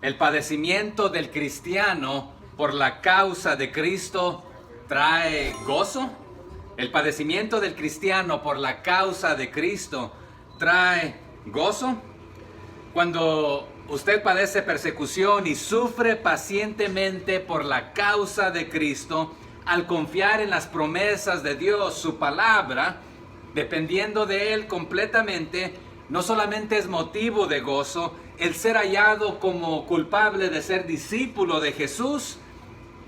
¿El padecimiento del cristiano por la causa de Cristo trae gozo? ¿El padecimiento del cristiano por la causa de Cristo trae gozo? Cuando usted padece persecución y sufre pacientemente por la causa de Cristo, al confiar en las promesas de Dios, su palabra, dependiendo de Él completamente, no solamente es motivo de gozo el ser hallado como culpable de ser discípulo de Jesús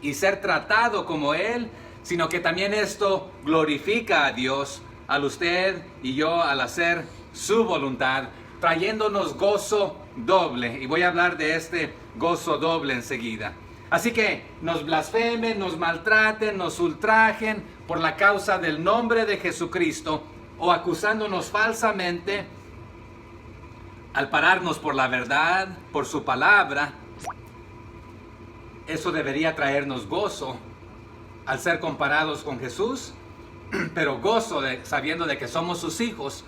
y ser tratado como Él, sino que también esto glorifica a Dios al usted y yo al hacer su voluntad, trayéndonos gozo doble. Y voy a hablar de este gozo doble enseguida. Así que nos blasfemen, nos maltraten, nos ultrajen por la causa del nombre de Jesucristo o acusándonos falsamente, al pararnos por la verdad, por su palabra, eso debería traernos gozo al ser comparados con Jesús, pero gozo sabiendo de que somos sus hijos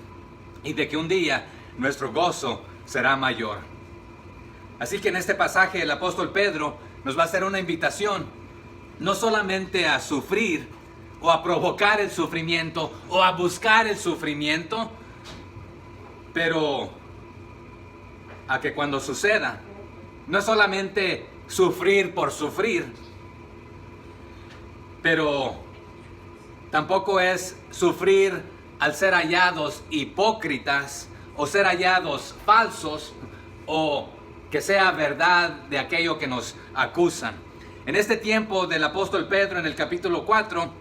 y de que un día nuestro gozo será mayor. Así que en este pasaje el apóstol Pedro nos va a hacer una invitación, no solamente a sufrir o a provocar el sufrimiento o a buscar el sufrimiento, pero a que cuando suceda, no es solamente sufrir por sufrir, pero tampoco es sufrir al ser hallados hipócritas o ser hallados falsos o que sea verdad de aquello que nos acusan. En este tiempo del apóstol Pedro, en el capítulo 4,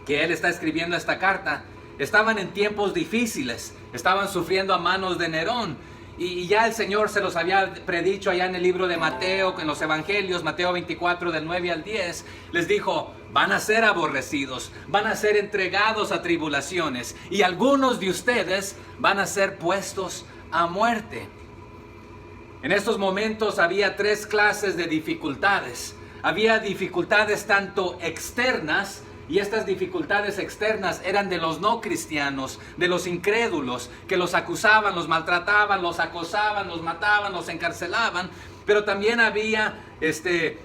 que él está escribiendo esta carta, estaban en tiempos difíciles, estaban sufriendo a manos de Nerón. Y ya el Señor se los había predicho allá en el libro de Mateo, en los evangelios, Mateo 24 del 9 al 10, les dijo, van a ser aborrecidos, van a ser entregados a tribulaciones y algunos de ustedes van a ser puestos a muerte. En estos momentos había tres clases de dificultades. Había dificultades tanto externas, y estas dificultades externas eran de los no cristianos, de los incrédulos, que los acusaban, los maltrataban, los acosaban, los mataban, los encarcelaban. Pero también había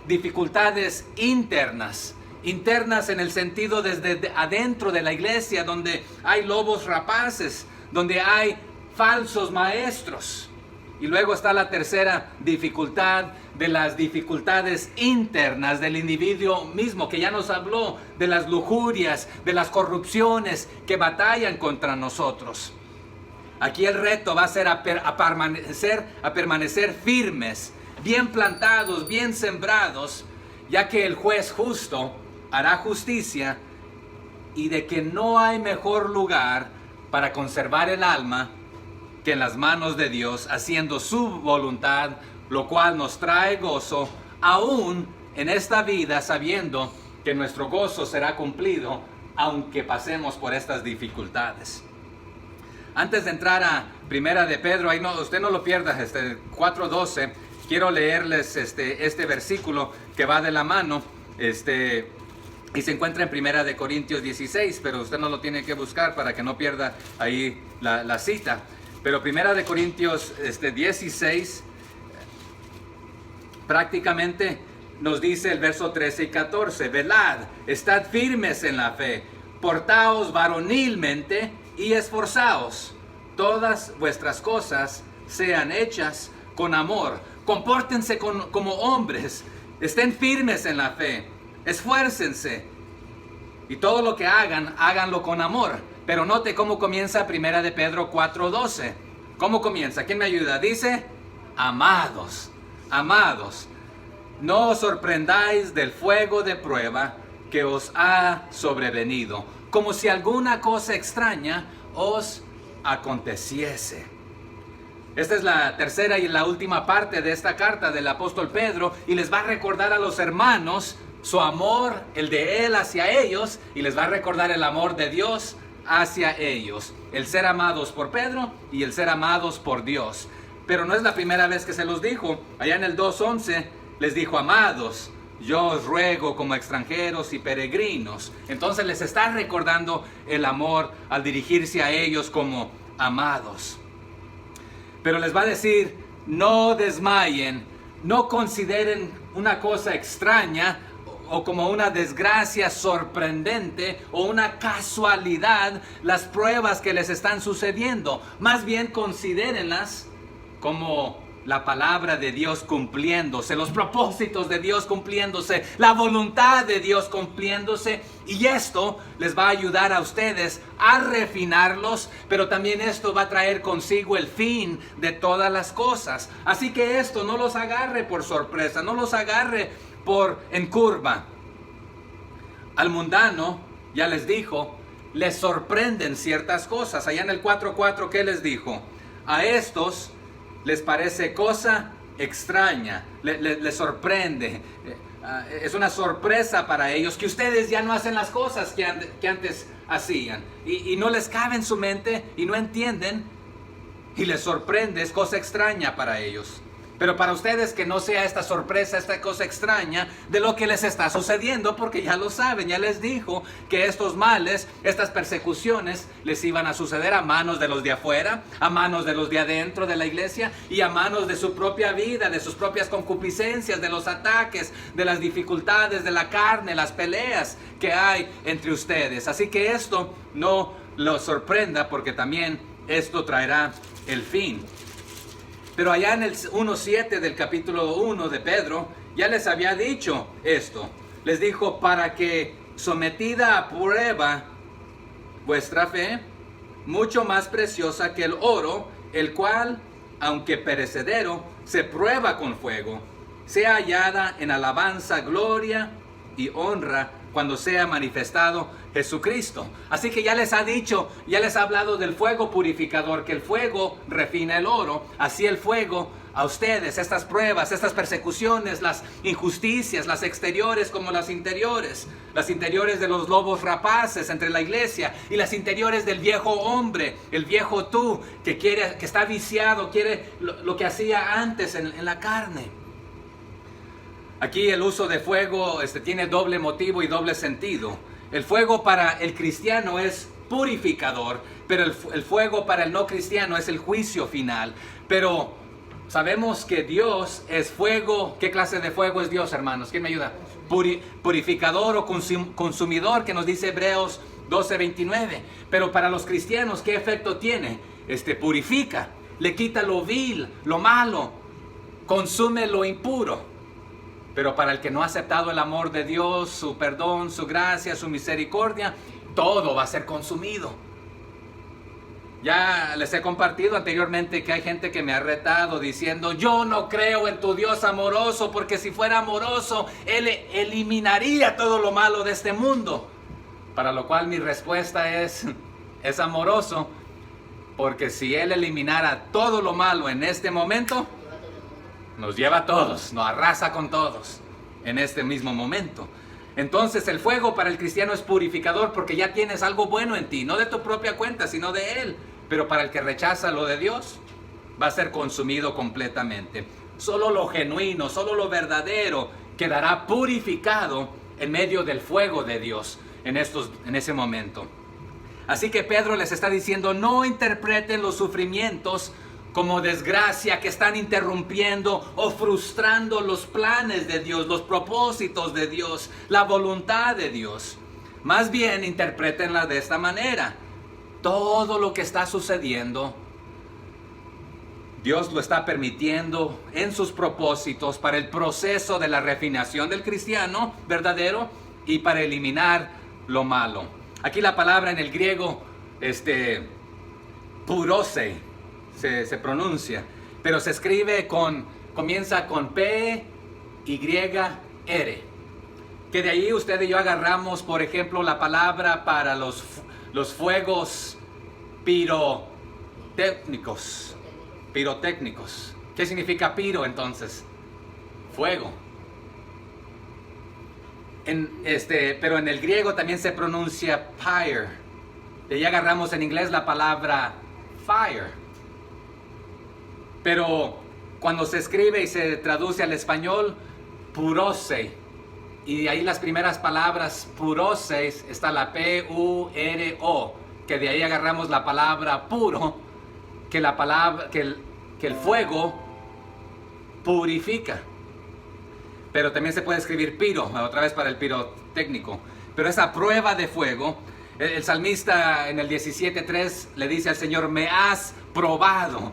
dificultades internas en el sentido desde adentro de la iglesia, donde hay lobos rapaces, donde hay falsos maestros. Y luego está la tercera dificultad, de las dificultades internas del individuo mismo, que ya nos habló de las lujurias, de las corrupciones que batallan contra nosotros. Aquí el reto va a ser a permanecer firmes, bien plantados, bien sembrados, ya que el juez justo hará justicia y de que no hay mejor lugar para conservar el alma que en las manos de Dios, haciendo su voluntad, lo cual nos trae gozo, aún en esta vida, sabiendo que nuestro gozo será cumplido, aunque pasemos por estas dificultades. Antes de entrar a Primera de Pedro, ahí no, usted no lo pierda, 4:12, quiero leerles este versículo que va de la mano, y se encuentra en Primera de Corintios 16, pero usted no lo tiene que buscar para que no pierda ahí la cita. Pero Primera de Corintios 16, prácticamente nos dice el verso 13 y 14, velad, estad firmes en la fe, portaos varonilmente y esforzaos, todas vuestras cosas sean hechas con amor, compórtense como hombres, estén firmes en la fe, esfuércense, y todo lo que hagan, háganlo con amor. Pero note cómo comienza Primera de Pedro 4:12. ¿Cómo comienza? ¿Quién me ayuda? Dice, amados, no os sorprendáis del fuego de prueba que os ha sobrevenido, como si alguna cosa extraña os aconteciese. Esta es la tercera y la última parte de esta carta del apóstol Pedro, y les va a recordar a los hermanos su amor, el de él hacia ellos, y les va a recordar el amor de Dios hacia ellos, el ser amados por Pedro y el ser amados por Dios. Pero no es la primera vez que se los dijo. Allá en el 2:11 les dijo, amados, yo os ruego como extranjeros y peregrinos. Entonces les está recordando el amor al dirigirse a ellos como amados. Pero les va a decir, no desmayen no consideren una cosa extraña o como una desgracia sorprendente o una casualidad las pruebas que les están sucediendo. Más bien considérenlas como la palabra de Dios cumpliéndose, los propósitos de Dios cumpliéndose, la voluntad de Dios cumpliéndose, y esto les va a ayudar a ustedes a refinarlos, pero también esto va a traer consigo el fin de todas las cosas. Así que esto no los agarre por sorpresa, no los agarre en curva. Al mundano, ya les dijo, les sorprenden ciertas cosas. Allá en el 4:4, ¿qué les dijo? A estos les parece cosa extraña, les sorprende, es una sorpresa para ellos que ustedes ya no hacen las cosas que antes hacían, y no les cabe en su mente y no entienden, y les sorprende, es cosa extraña para ellos. Pero para ustedes que no sea esta sorpresa, esta cosa extraña de lo que les está sucediendo, porque ya lo saben, ya les dijo que estos males, estas persecuciones les iban a suceder a manos de los de afuera, a manos de los de adentro de la iglesia y a manos de su propia vida, de sus propias concupiscencias, de los ataques, de las dificultades de la carne, las peleas que hay entre ustedes. Así que esto no los sorprenda, porque también esto traerá el fin. Pero allá en el 1:7 del capítulo 1 de Pedro, ya les había dicho esto. Les dijo, para que sometida a prueba vuestra fe, mucho más preciosa que el oro, el cual, aunque perecedero, se prueba con fuego, sea hallada en alabanza, gloria y honra cuando sea manifestado Jesucristo. Así que ya les ha dicho, ya les ha hablado del fuego purificador, que el fuego refina el oro. Así el fuego a ustedes, estas pruebas, estas persecuciones, las injusticias, las exteriores como las interiores de los lobos rapaces entre la iglesia y las interiores del viejo hombre, el viejo tú que está viciado, quiere lo que hacía antes en la carne. Aquí el uso de fuego tiene doble motivo y doble sentido. El fuego para el cristiano es purificador, pero el fuego para el no cristiano es el juicio final. Pero sabemos que Dios es fuego. ¿Qué clase de fuego es Dios, hermanos? ¿Quién me ayuda? Purificador o consumidor, que nos dice Hebreos 12:29. Pero para los cristianos, ¿qué efecto tiene? Purifica, le quita lo vil, lo malo, consume lo impuro. Pero para el que no ha aceptado el amor de Dios, su perdón, su gracia, su misericordia, todo va a ser consumido. Ya les he compartido anteriormente que hay gente que me ha retado diciendo, yo no creo en tu Dios amoroso, porque si fuera amoroso, Él eliminaría todo lo malo de este mundo. Para lo cual mi respuesta es amoroso, porque si Él eliminara todo lo malo en este momento, nos lleva a todos, nos arrasa con todos en este mismo momento. Entonces el fuego para el cristiano es purificador, porque ya tienes algo bueno en ti, no de tu propia cuenta, sino de Él. Pero para el que rechaza lo de Dios, va a ser consumido completamente. Solo lo genuino, solo lo verdadero quedará purificado en medio del fuego de Dios en ese momento. Así que Pedro les está diciendo, no interpreten los sufrimientos como desgracia que están interrumpiendo o frustrando los planes de Dios, los propósitos de Dios, la voluntad de Dios. Más bien, interprétenla de esta manera. Todo lo que está sucediendo, Dios lo está permitiendo en sus propósitos para el proceso de la refinación del cristiano verdadero y para eliminar lo malo. Aquí la palabra en el griego, purose, se pronuncia, pero se escribe comienza con P-Y-R, que de ahí usted y yo agarramos, por ejemplo, la palabra para los fuegos pirotécnicos. ¿Qué significa piro entonces? Fuego. Pero en el griego también se pronuncia pyre. De ahí agarramos en inglés la palabra fire. Pero cuando se escribe y se traduce al español, purose. Y de ahí las primeras palabras puroses está la P-U-R-O, que de ahí agarramos la palabra puro, que el fuego purifica. pero también se puede escribir piro, otra vez para el pirotécnico. Pero esa prueba de fuego, el salmista en el 17:3 le dice al Señor, me has probado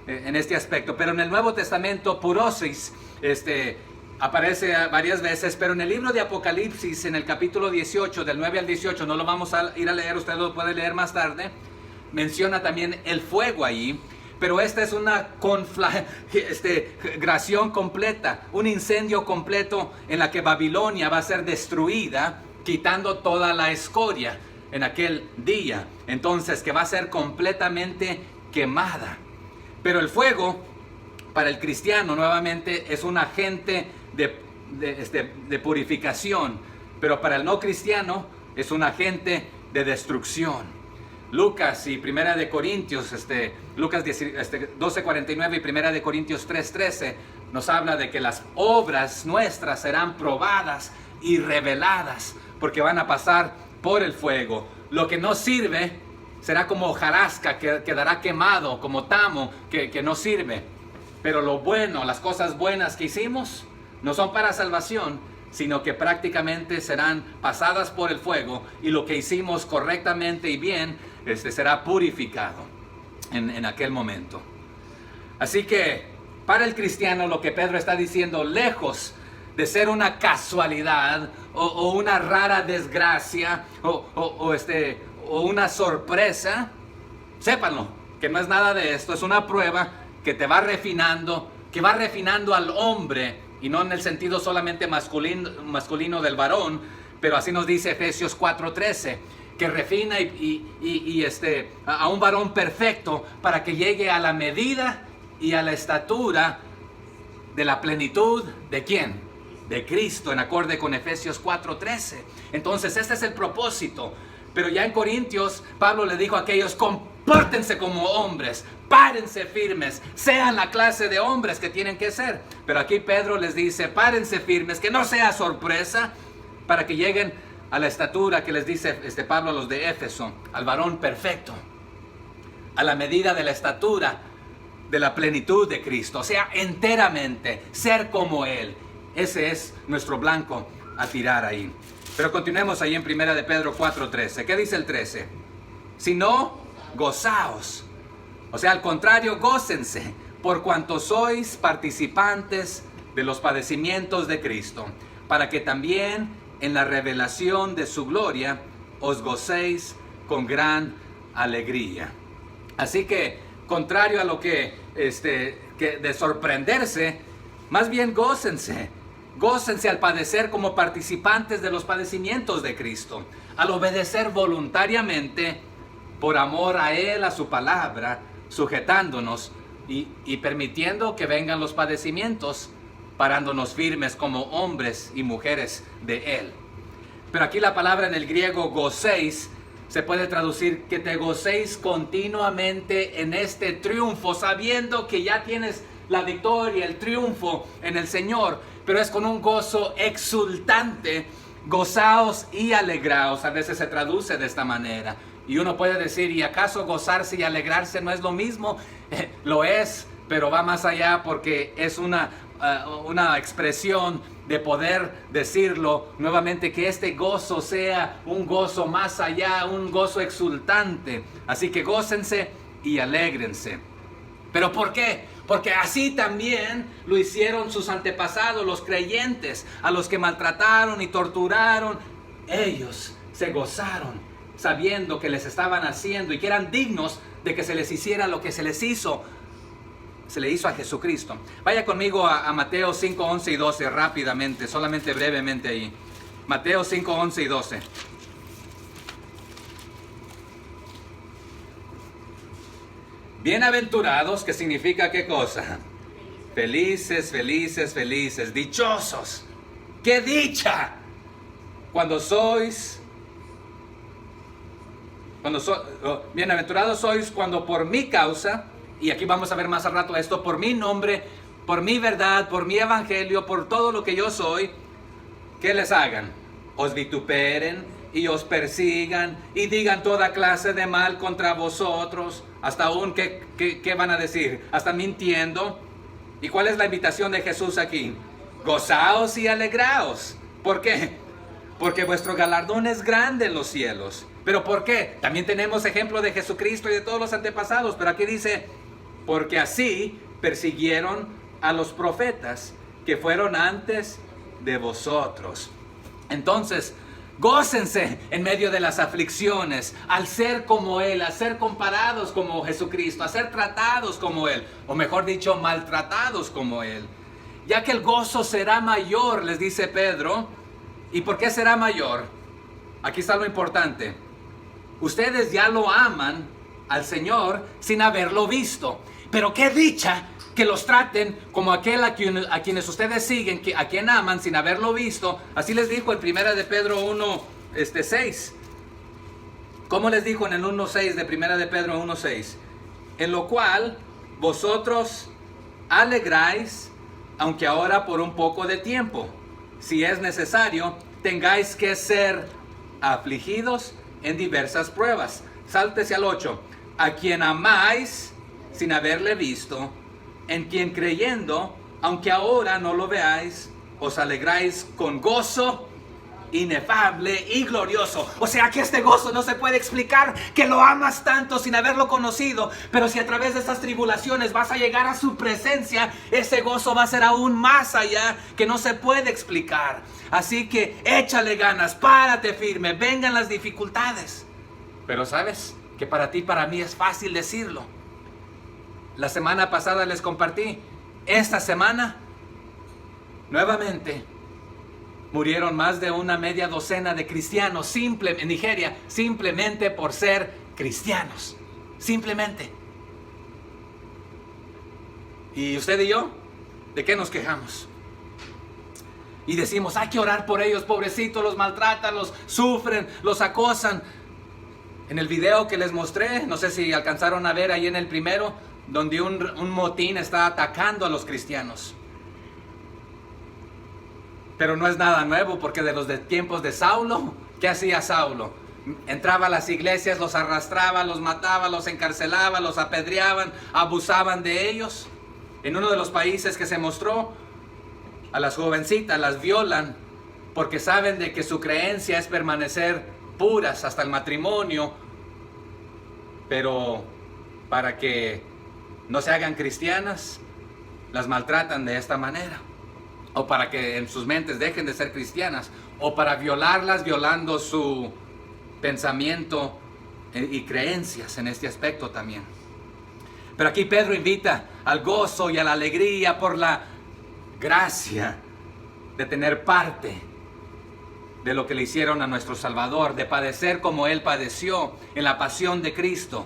en este aspecto. Pero en el Nuevo Testamento, purosis, aparece varias veces, pero en el libro de Apocalipsis, en el capítulo 18, del 9 al 18, no lo vamos a ir a leer, usted lo puede leer más tarde, menciona también el fuego ahí, pero esta es una conflagración completa, un incendio completo en la que Babilonia va a ser destruida, quitando toda la escoria en aquel día, entonces que va a ser completamente quemada. Pero el fuego, para el cristiano, nuevamente, es un agente de purificación, pero para el no cristiano es un agente de destrucción. Lucas y Primera de Corintios, Lucas 12:49 y Primera de Corintios 3:13 nos habla de que las obras nuestras serán probadas y reveladas, porque van a pasar por el fuego. Lo que no sirve será como hojarasca, que quedará quemado, como tamo, que no sirve. Pero lo bueno, las cosas buenas que hicimos, no son para salvación, sino que prácticamente serán pasadas por el fuego, y lo que hicimos correctamente y bien, será purificado en aquel momento. Así que, para el cristiano, lo que Pedro está diciendo, lejos de ser una casualidad, o una rara desgracia, o una sorpresa, sépanlo, que no es nada de esto, es una prueba que te va refinando, que va refinando al hombre, y no en el sentido solamente masculino del varón, pero así nos dice Efesios 4:13, que refina a un varón perfecto para que llegue a la medida y a la estatura de la plenitud ¿de quién? De Cristo, en acorde con Efesios 4:13. Entonces este es el propósito. Pero ya en Corintios, Pablo le dijo a aquellos, compórtense como hombres, párense firmes, sean la clase de hombres que tienen que ser. Pero aquí Pedro les dice, párense firmes, que no sea sorpresa, para que lleguen a la estatura que les dice Pablo a los de Éfeso, al varón perfecto, a la medida de la estatura de la plenitud de Cristo, o sea, enteramente, ser como Él. Ese es nuestro blanco a tirar ahí. Pero continuemos ahí en Primera de Pedro 4:13. ¿Qué dice el 13? Si no, gozaos. O sea, al contrario, gócense, por cuanto sois participantes de los padecimientos de Cristo, para que también en la revelación de su gloria os gocéis con gran alegría. Así que, contrario a lo que de sorprenderse, más bien gócense. Gócense al padecer como participantes de los padecimientos de Cristo, al obedecer voluntariamente por amor a Él, a su palabra, sujetándonos y permitiendo que vengan los padecimientos, parándonos firmes como hombres y mujeres de Él. Pero aquí la palabra en el griego gocéis se puede traducir que te gocéis continuamente en este triunfo, sabiendo que ya tienes la victoria, el triunfo en el Señor, pero es con un gozo exultante. Gozaos y alegraos, a veces se traduce de esta manera. Y uno puede decir, ¿y acaso gozarse y alegrarse no es lo mismo? Lo es, pero va más allá, porque es una expresión de poder decirlo nuevamente, que este gozo sea un gozo más allá, un gozo exultante. Así que gócense y alégrense. ¿Pero por qué? Porque así también lo hicieron sus antepasados, los creyentes, a los que maltrataron y torturaron. Ellos se gozaron sabiendo que les estaban haciendo y que eran dignos de que se les hiciera lo que se les hizo. Se le hizo a Jesucristo. Vaya conmigo a Mateo 5, 11 y 12 rápidamente, solamente brevemente ahí. Mateo 5, 11 y 12. Bienaventurados, ¿qué significa qué cosa? Felices, felices, felices, dichosos. ¡Qué dicha! Bienaventurados sois cuando por mi causa, y aquí vamos a ver más al rato esto, por mi nombre, por mi verdad, por mi evangelio, por todo lo que yo soy, ¿qué les hagan? Os vituperen y os persigan y digan toda clase de mal contra vosotros. Hasta aún, ¿qué van a decir? Hasta mintiendo. ¿Y cuál es la invitación de Jesús aquí? Gozaos y alegraos. ¿Por qué? Porque vuestro galardón es grande en los cielos. ¿Pero por qué? También tenemos ejemplo de Jesucristo y de todos los antepasados. Pero aquí dice, porque así persiguieron a los profetas que fueron antes de vosotros. Entonces, gócense en medio de las aflicciones, al ser como Él, a ser comparados como Jesucristo, a ser tratados como Él, o mejor dicho, maltratados como Él. Ya que el gozo será mayor, les dice Pedro. ¿Y por qué será mayor? Aquí está lo importante. Ustedes ya lo aman al Señor sin haberlo visto. Pero qué dicha que los traten como aquel a quienes ustedes siguen, a quien aman sin haberlo visto. Así les dijo en 1 de Pedro 1:6. ¿Cómo les dijo en el 1:6 de 1 de Pedro 1:6? En lo cual vosotros alegráis, aunque ahora por un poco de tiempo, si es necesario, tengáis que ser afligidos en diversas pruebas. Sáltese al 8. A quien amáis sin haberle visto, en quien creyendo, aunque ahora no lo veáis, os alegráis con gozo inefable y glorioso. O sea que este gozo no se puede explicar, que lo amas tanto sin haberlo conocido, pero si a través de estas tribulaciones vas a llegar a su presencia, ese gozo va a ser aún más allá, que no se puede explicar. Así que échale ganas, párate firme, vengan las dificultades. Pero sabes que para ti, para mí es fácil decirlo. La semana pasada les compartí, esta semana nuevamente murieron más de una media docena de cristianos en Nigeria, simplemente por ser cristianos. Simplemente. ¿Y usted y yo? ¿De qué nos quejamos? Y decimos, hay que orar por ellos, pobrecitos, los maltratan, los sufren, los acosan. En el video que les mostré, no sé si alcanzaron a ver ahí en el primero, donde un motín está atacando a los cristianos. Pero no es nada nuevo, porque de los tiempos de Saulo, ¿qué hacía Saulo? Entraba a las iglesias, los arrastraba, los mataba, los encarcelaba, los apedreaban, abusaban de ellos. En uno de los países que se mostró, a las jovencitas las violan porque saben de que su creencia es permanecer puras hasta el matrimonio, pero para que no se hagan cristianas, las maltratan de esta manera. O para que en sus mentes dejen de ser cristianas, o para violarlas, violando su pensamiento y creencias en este aspecto también. Pero aquí Pedro invita al gozo y a la alegría por la gracia de tener parte de lo que le hicieron a nuestro Salvador, de padecer como Él padeció en la pasión de Cristo,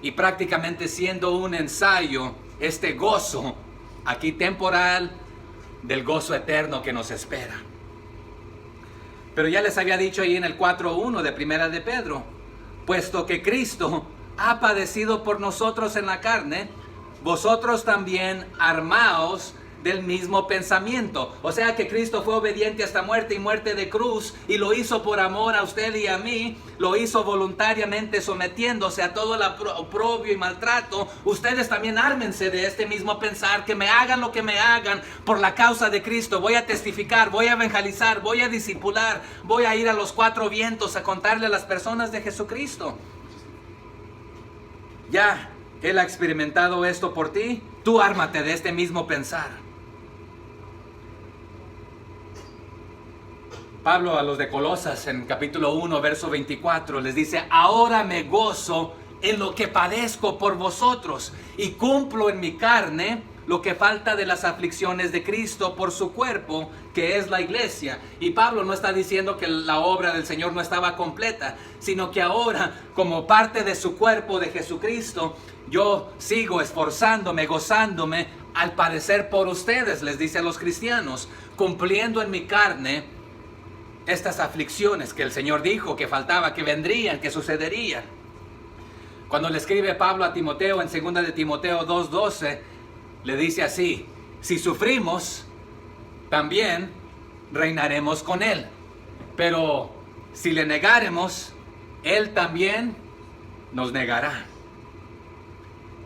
y prácticamente siendo un ensayo, este gozo aquí temporal, del gozo eterno que nos espera. Pero ya les había dicho ahí en el 4:1 de 1 de Pedro, puesto que Cristo ha padecido por nosotros en la carne, vosotros también armaos del mismo pensamiento. O sea que Cristo fue obediente hasta muerte y muerte de cruz, y lo hizo por amor a usted y a mí, lo hizo voluntariamente sometiéndose a todo el oprobio y maltrato. Ustedes también ármense de este mismo pensar, que me hagan lo que me hagan por la causa de Cristo. Voy a testificar, voy a evangelizar, voy a discipular, voy a ir a los 4 vientos a contarle a las personas de Jesucristo. Ya Él ha experimentado esto por ti, tú ármate de este mismo pensar. Pablo a los de Colosas en capítulo 1 verso 24 les dice, ahora me gozo en lo que padezco por vosotros y cumplo en mi carne lo que falta de las aflicciones de Cristo por su cuerpo, que es la iglesia. Y Pablo no está diciendo que la obra del Señor no estaba completa, sino que ahora, como parte de su cuerpo de Jesucristo, yo sigo esforzándome, gozándome al padecer por ustedes, les dice a los cristianos, cumpliendo en mi carne estas aflicciones que el Señor dijo que faltaba, que vendrían, que sucederían. Cuando le escribe Pablo a Timoteo en 2 de Timoteo 2:12, le dice así, si sufrimos, también reinaremos con Él. Pero si le negáremos, Él también nos negará.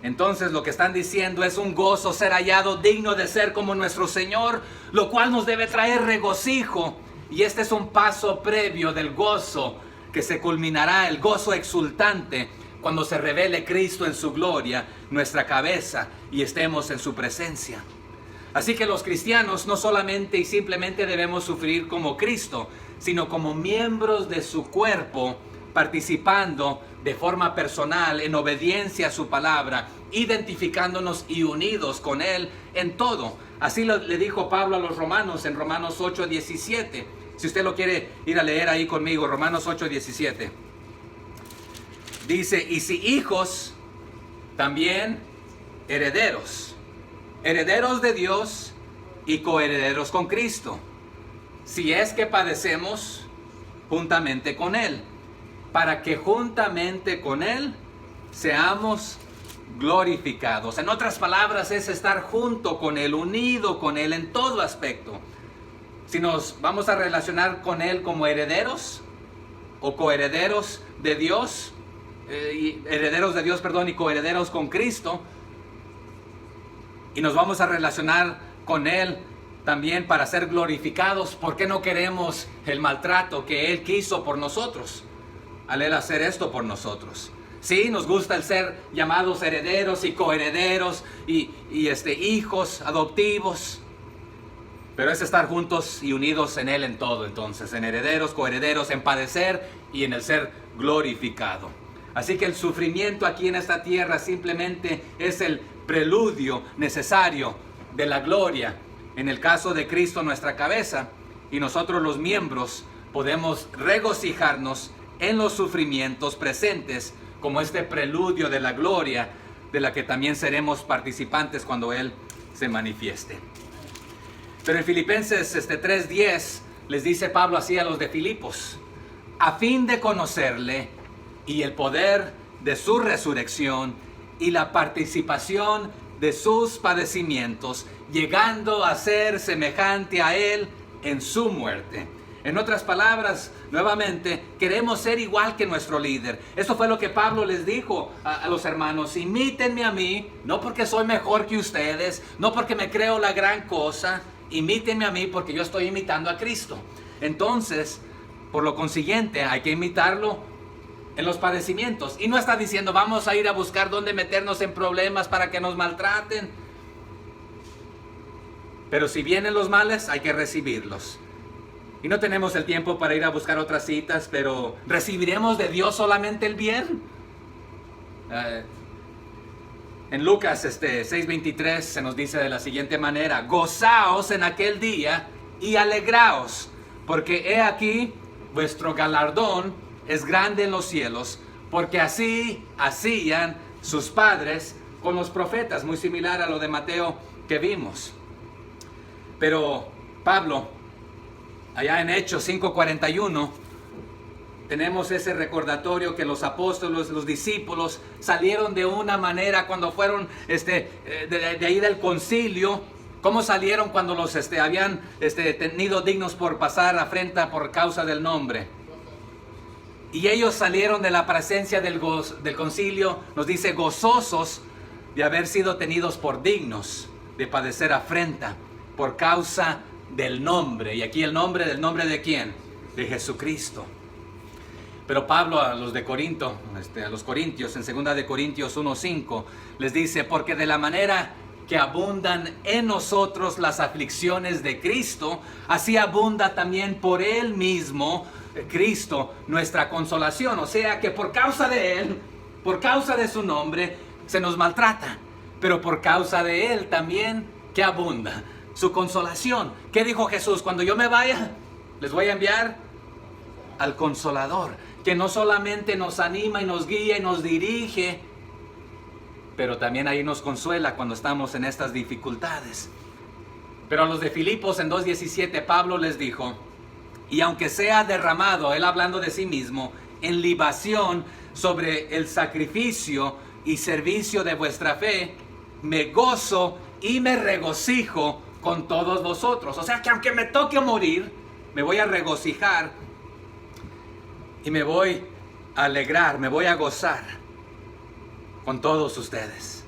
Entonces lo que están diciendo es un gozo ser hallado digno de ser como nuestro Señor, lo cual nos debe traer regocijo. Y este es un paso previo del gozo que se culminará, el gozo exultante, cuando se revele Cristo en su gloria, nuestra cabeza, y estemos en su presencia. Así que los cristianos no solamente y simplemente debemos sufrir como Cristo, sino como miembros de su cuerpo, participando de forma personal en obediencia a su palabra, identificándonos y unidos con Él en todo. Así le dijo Pablo a los romanos en Romanos 8:17. Si usted lo quiere ir a leer ahí conmigo, Romanos 8:17. Dice, y si hijos, también herederos, herederos de Dios y coherederos con Cristo, si es que padecemos juntamente con Él, para que juntamente con Él seamos glorificados. En otras palabras, es estar junto con Él, unido con Él en todo aspecto. Si nos vamos a relacionar con Él como herederos o coherederos de Dios, herederos de Dios, perdón, y coherederos con Cristo, y nos vamos a relacionar con Él también para ser glorificados, ¿por qué no queremos el maltrato que Él quiso por nosotros al Él hacer esto por nosotros? Sí, nos gusta el ser llamados herederos y coherederos y hijos adoptivos, pero es estar juntos y unidos en Él en todo, entonces, en herederos, coherederos, en padecer y en el ser glorificado. Así que el sufrimiento aquí en esta tierra simplemente es el preludio necesario de la gloria. En el caso de Cristo, nuestra cabeza, y nosotros los miembros podemos regocijarnos en los sufrimientos presentes como este preludio de la gloria de la que también seremos participantes cuando Él se manifieste. Pero en Filipenses 3:10 les dice Pablo así a los de Filipos: a fin de conocerle y el poder de su resurrección y la participación de sus padecimientos, llegando a ser semejante a Él en su muerte. En otras palabras, nuevamente, queremos ser igual que nuestro líder. Eso fue lo que Pablo les dijo a los hermanos: imítenme a mí, no porque soy mejor que ustedes, no porque me creo la gran cosa, imítenme a mí porque yo estoy imitando a Cristo. Entonces, por lo consiguiente, hay que imitarlo en los padecimientos. Y no está diciendo vamos a ir a buscar dónde meternos en problemas para que nos maltraten. Pero si vienen los males, hay que recibirlos. Y no tenemos el tiempo para ir a buscar otras citas, pero ¿recibiremos de Dios solamente el bien? En Lucas 6:23 se nos dice de la siguiente manera: gozaos en aquel día y alegraos, porque he aquí vuestro galardón es grande en los cielos, porque así hacían sus padres con los profetas. Muy similar a lo de Mateo que vimos. Pero Pablo, allá en Hechos 5:41, tenemos ese recordatorio que los apóstoles, los discípulos, salieron de una manera cuando fueron de ahí del concilio. ¿Cómo salieron cuando los habían tenido dignos por pasar afrenta por causa del nombre? Y ellos salieron de la presencia del concilio, nos dice, gozosos de haber sido tenidos por dignos de padecer afrenta por causa del nombre. Y aquí el nombre de ¿quién? De Jesucristo. Pero Pablo a los de Corinto, a los corintios, en 2 de Corintios 1:5, les dice: porque de la manera que abundan en nosotros las aflicciones de Cristo, así abunda también por Él mismo, Cristo, nuestra consolación. O sea que por causa de Él, por causa de su nombre, se nos maltrata, pero por causa de Él también, que abunda su consolación. ¿Qué dijo Jesús? Cuando yo me vaya, les voy a enviar al Consolador, que no solamente nos anima y nos guía y nos dirige, pero también ahí nos consuela cuando estamos en estas dificultades. Pero a los de Filipos en 2:17 Pablo les dijo: y aunque sea derramado, él hablando de sí mismo, en libación sobre el sacrificio y servicio de vuestra fe, me gozo y me regocijo con todos vosotros. O sea que aunque me toque morir, me voy a regocijar y me voy a alegrar, me voy a gozar con todos ustedes.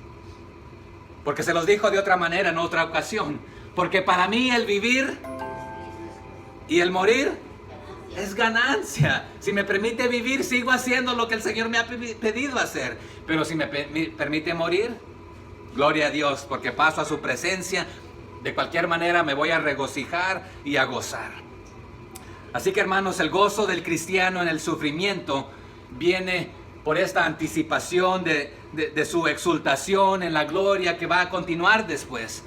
Porque se los dijo de otra manera en otra ocasión. Porque para mí el vivir y el morir es ganancia. Si me permite vivir, sigo haciendo lo que el Señor me ha pedido hacer. Pero si me permite morir, gloria a Dios, porque paso a su presencia. De cualquier manera me voy a regocijar y a gozar. Así que, hermanos, el gozo del cristiano en el sufrimiento viene por esta anticipación de su exultación en la gloria que va a continuar después.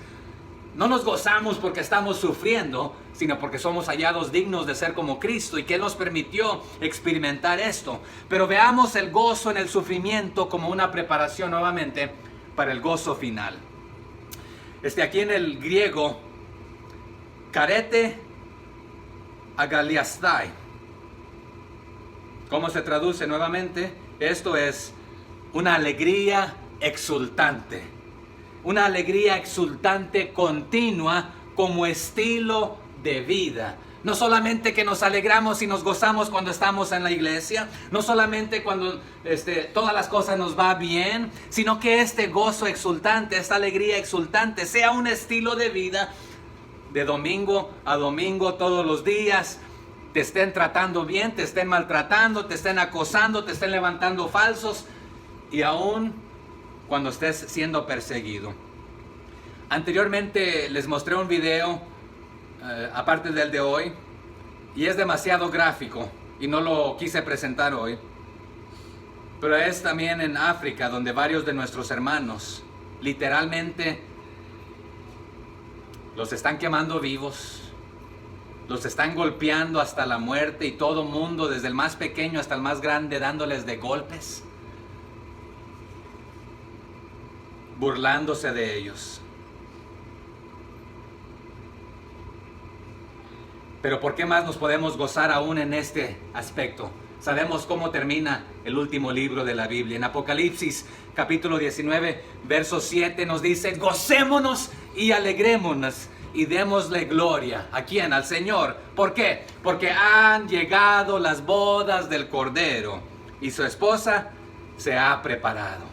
No nos gozamos porque estamos sufriendo, sino porque somos hallados dignos de ser como Cristo y que Él nos permitió experimentar esto. Pero veamos el gozo en el sufrimiento como una preparación nuevamente para el gozo final. Aquí en el griego, karete agaliastai. ¿Cómo se traduce nuevamente? Esto es una alegría exultante. Una alegría exultante continua como estilo de vida. No solamente que nos alegramos y nos gozamos cuando estamos en la iglesia, no solamente cuando todas las cosas nos va bien, sino que este gozo exultante, esta alegría exultante sea un estilo de vida de domingo a domingo, todos los días. Te estén tratando bien, te estén maltratando, te estén acosando, te estén levantando falsos, y aún cuando estés siendo perseguido. Anteriormente les mostré un video, aparte del de hoy, y es demasiado gráfico y no lo quise presentar hoy. Pero es también en África, donde varios de nuestros hermanos literalmente los están quemando vivos, los están golpeando hasta la muerte, y todo mundo, desde el más pequeño hasta el más grande, dándoles de golpes, burlándose de ellos. Pero ¿por qué más nos podemos gozar aún en este aspecto? Sabemos cómo termina el último libro de la Biblia. En Apocalipsis capítulo 19, verso 7 nos dice: gocémonos y alegrémonos y démosle gloria. ¿A quién? Al Señor. ¿Por qué? Porque han llegado las bodas del Cordero y su esposa se ha preparado.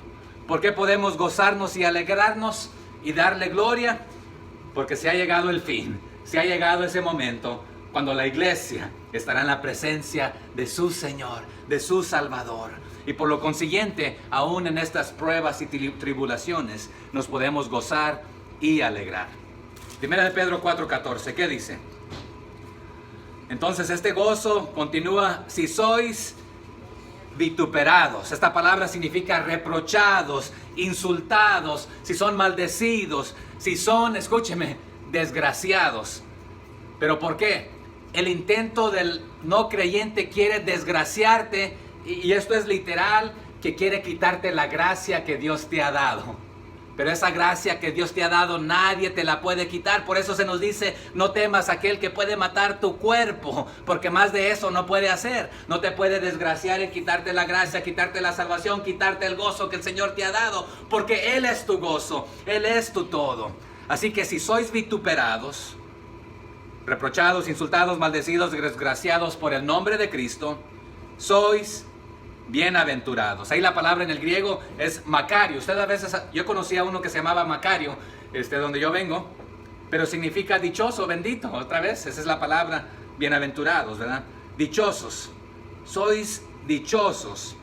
¿Por qué podemos gozarnos y alegrarnos y darle gloria? Porque se ha llegado el fin, se ha llegado ese momento cuando la iglesia estará en la presencia de su Señor, de su Salvador. Y por lo consiguiente, aún en estas pruebas y tribulaciones, nos podemos gozar y alegrar. Primera de Pedro 4:14, ¿qué dice? Entonces este gozo continúa: si sois vituperados. Esta palabra significa reprochados, insultados, si son maldecidos, si son, escúcheme, desgraciados. ¿Pero por qué? El intento del no creyente quiere desgraciarte, y esto es literal, que quiere quitarte la gracia que Dios te ha dado. Pero esa gracia que Dios te ha dado nadie te la puede quitar. Por eso se nos dice: no temas a aquel que puede matar tu cuerpo, porque más de eso no puede hacer. No te puede desgraciar y quitarte la gracia, quitarte la salvación, quitarte el gozo que el Señor te ha dado, porque Él es tu gozo, Él es tu todo. Así que si sois vituperados, reprochados, insultados, maldecidos, desgraciados por el nombre de Cristo, sois bienaventurados. Ahí la palabra en el griego es Macario. Usted a veces, yo conocí a uno que se llamaba Macario, donde yo vengo, pero significa dichoso, bendito. Otra vez, esa es la palabra, bienaventurados, ¿verdad? Dichosos. Sois dichosos.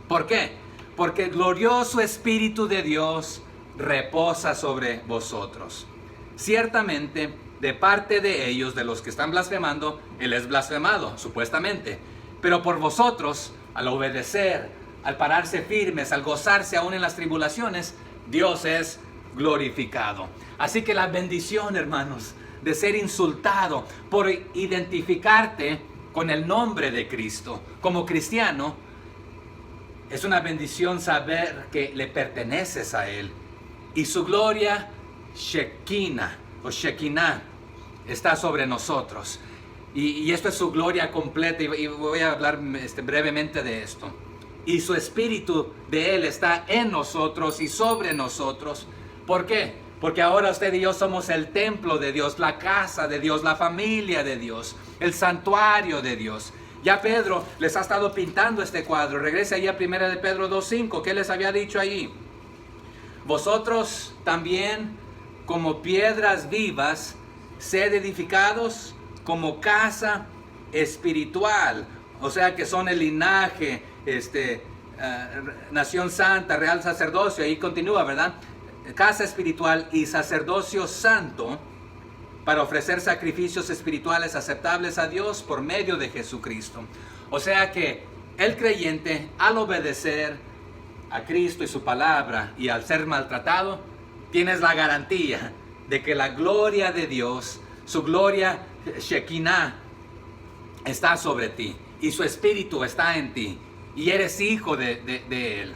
¿Por qué? Porque el glorioso Espíritu de Dios reposa sobre vosotros. Ciertamente, de parte de ellos, de los que están blasfemando, Él es blasfemado, supuestamente. Pero por vosotros, al obedecer, al pararse firmes, al gozarse aún en las tribulaciones, Dios es glorificado. Así que la bendición, hermanos, de ser insultado por identificarte con el nombre de Cristo como cristiano, es una bendición saber que le perteneces a Él. Y su gloria, Shekinah o Shekinah, está sobre nosotros. Y esto es su gloria completa, y voy a hablar brevemente de esto. Y su Espíritu de Él está en nosotros y sobre nosotros. ¿Por qué? Porque ahora usted y yo somos el templo de Dios, la casa de Dios, la familia de Dios, el santuario de Dios. Ya Pedro les ha estado pintando este cuadro. Regrese ahí a 1 de Pedro 2:5. ¿Qué les había dicho allí? vosotros también, como piedras vivas, sed edificados como casa espiritual. O sea que son el linaje, nación santa, real sacerdocio. Ahí continúa, ¿verdad? Casa espiritual y sacerdocio santo, para ofrecer sacrificios espirituales aceptables a Dios por medio de Jesucristo. O sea que el creyente, al obedecer a Cristo y su palabra y al ser maltratado, tienes la garantía de que la gloria de Dios, su gloria Shekinah, está sobre ti y su espíritu está en ti y eres hijo de Él.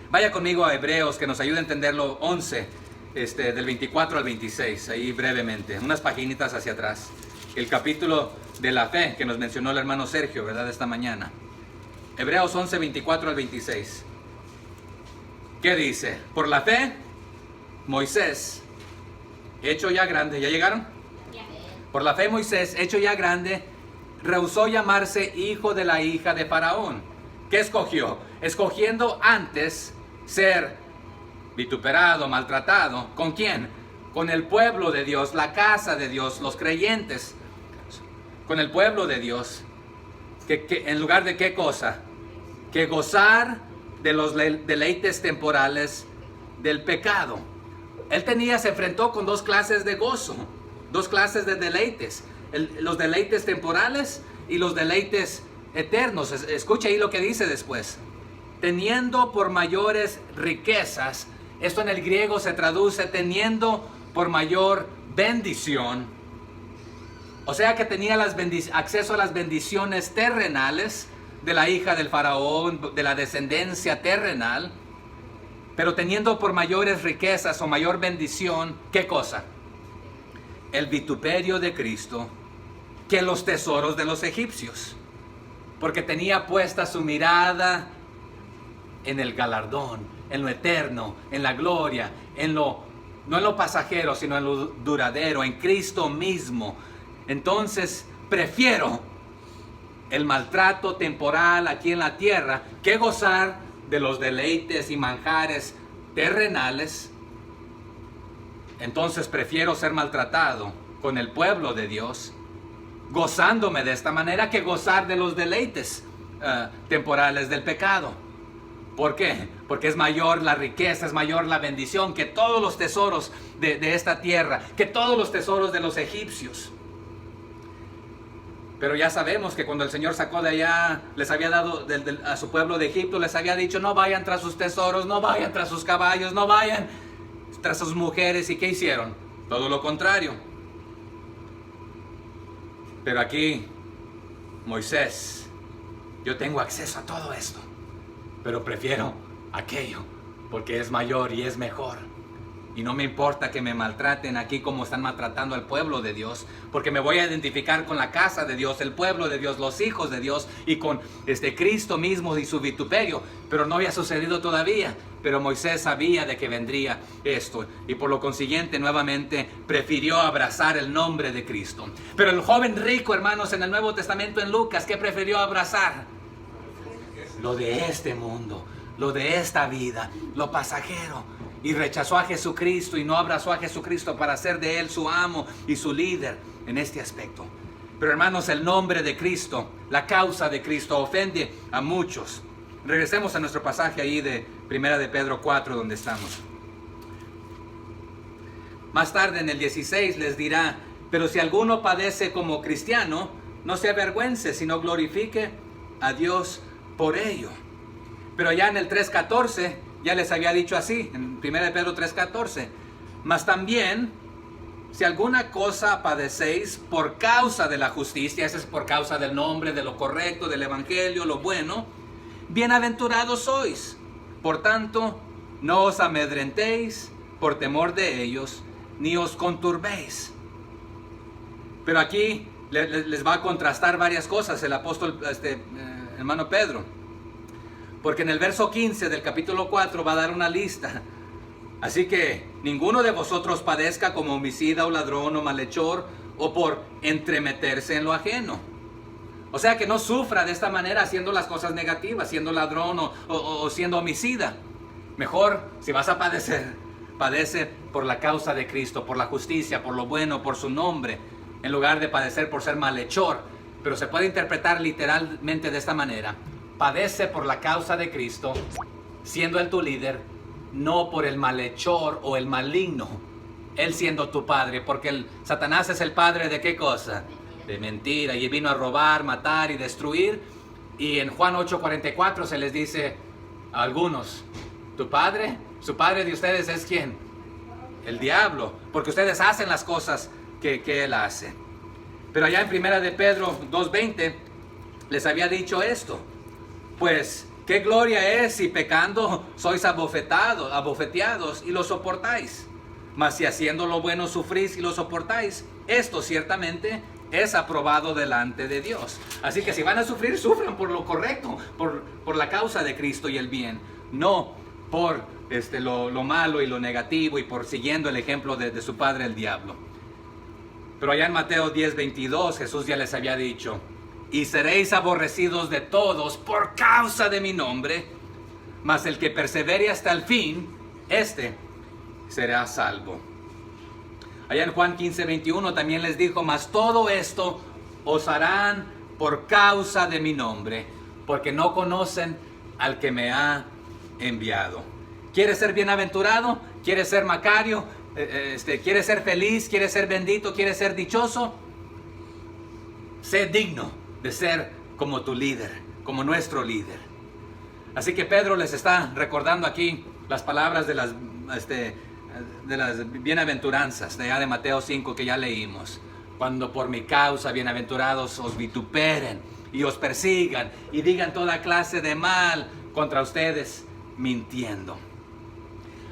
Vaya conmigo a Hebreos, que nos ayuda a entenderlo, 11, del 24 al 26, ahí brevemente, unas paginitas hacia atrás. El capítulo de la fe que nos mencionó el hermano Sergio, ¿verdad?, esta mañana. Hebreos 11, 24 al 26. ¿Qué dice? Por la fe, Moisés, hecho ya grande, ¿ya llegaron? Por la fe, Moisés, hecho ya grande, rehusó llamarse hijo de la hija de Faraón. ¿Qué escogió? Escogiendo antes ser vituperado, maltratado. ¿Con quién? Con el pueblo de Dios, la casa de Dios, los creyentes. Con el pueblo de Dios. Que en lugar de qué cosa? Que gozar de los deleites temporales del pecado. Él se enfrentó con dos clases de gozo, dos clases de deleites. Los deleites temporales y los deleites eternos. Escucha ahí lo que dice después. Teniendo por mayores riquezas. Esto en el griego se traduce teniendo por mayor bendición. O sea que tenía acceso a las bendiciones terrenales de la hija del faraón, de la descendencia terrenal. Pero teniendo por mayores riquezas o mayor bendición, ¿qué cosa? El vituperio de Cristo, que los tesoros de los egipcios. Porque tenía puesta su mirada en el galardón, en lo eterno, en la gloria, no en lo pasajero, sino en lo duradero, en Cristo mismo. Entonces prefiero el maltrato temporal aquí en la tierra que gozar de los deleites y manjares terrenales. Entonces prefiero ser maltratado con el pueblo de Dios, gozándome de esta manera, que gozar de los deleites temporales del pecado. ¿Por qué? Porque es mayor la riqueza, es mayor la bendición que todos los tesoros de esta tierra, que todos los tesoros de los egipcios. Pero ya sabemos que cuando el Señor sacó de allá, les había dado a su pueblo de Egipto, les había dicho: no vayan tras sus tesoros, no vayan tras sus caballos, no vayan tras sus mujeres. ¿Y qué hicieron? Todo lo contrario. Pero aquí, Moisés, yo tengo acceso a todo esto, pero prefiero aquello, porque es mayor y es mejor. Y no me importa que me maltraten aquí como están maltratando al pueblo de Dios, porque me voy a identificar con la casa de Dios, el pueblo de Dios, los hijos de Dios, y con Cristo mismo y su vituperio. Pero no había sucedido todavía. Pero Moisés sabía de que vendría esto, y por lo consiguiente nuevamente prefirió abrazar el nombre de Cristo. Pero el joven rico, hermanos, en el Nuevo Testamento, en Lucas, ¿qué prefirió abrazar? Lo de este mundo, lo de esta vida, lo pasajero. Y rechazó a Jesucristo y no abrazó a Jesucristo para hacer de Él su amo y su líder en este aspecto. Pero hermanos, el nombre de Cristo, la causa de Cristo, ofende a muchos. Regresemos a nuestro pasaje ahí de 1 de Pedro 4, donde estamos. Más tarde en el 16 les dirá: pero si alguno padece como cristiano, no se avergüence, sino glorifique a Dios por ello. Pero ya en el 3:14 ya les había dicho así, en 1 de Pedro 3:14: mas también, si alguna cosa padecéis por causa de la justicia, eso es por causa del nombre, de lo correcto, del evangelio, lo bueno, bienaventurados sois. Por tanto, no os amedrentéis por temor de ellos, ni os conturbéis. Pero aquí les va a contrastar varias cosas el apóstol, hermano Pedro. Porque en el verso 15 del capítulo 4 va a dar una lista. Así que ninguno de vosotros padezca como homicida o ladrón o malhechor o por entremeterse en lo ajeno. O sea, que no sufra de esta manera haciendo las cosas negativas, siendo ladrón o siendo homicida. Mejor, si vas a padecer, padece por la causa de Cristo, por la justicia, por lo bueno, por su nombre, en lugar de padecer por ser malhechor. Pero se puede interpretar literalmente de esta manera: padece por la causa de Cristo, siendo Él tu líder, no por el malhechor o el maligno, Él siendo tu padre, porque Satanás es el padre de ¿qué cosa? De mentira, y vino a robar, matar y destruir. Y en Juan 8:44 se les dice a algunos: su padre de ustedes es ¿quién? El diablo, porque ustedes hacen las cosas que él hace. Pero allá en Primera de Pedro 2:20 les había dicho esto: pues qué gloria es si pecando sois abofeteados y lo soportáis. Mas si haciendo lo bueno sufrís y lo soportáis, esto ciertamente es aprobado delante de Dios. Así que si van a sufrir, sufran por lo correcto, por la causa de Cristo y el bien, no por lo malo y lo negativo y por siguiendo el ejemplo de su padre el diablo. Pero allá en Mateo 10:22 Jesús ya les había dicho: y seréis aborrecidos de todos por causa de mi nombre, mas el que persevere hasta el fin, será salvo. Allá en Juan 15:21 también les dijo: mas todo esto os harán por causa de mi nombre, porque no conocen al que me ha enviado. ¿Quieres ser bienaventurado? ¿Quieres ser Macario? ¿Quieres ser feliz? ¿Quieres ser bendito? ¿Quieres ser dichoso? Sé digno de ser como tu líder, como nuestro líder. Así que Pedro les está recordando aquí las palabras de las bienaventuranzas de allá de Mateo 5 que ya leímos. Cuando por mi causa, bienaventurados, os vituperen y os persigan y digan toda clase de mal contra ustedes, mintiendo.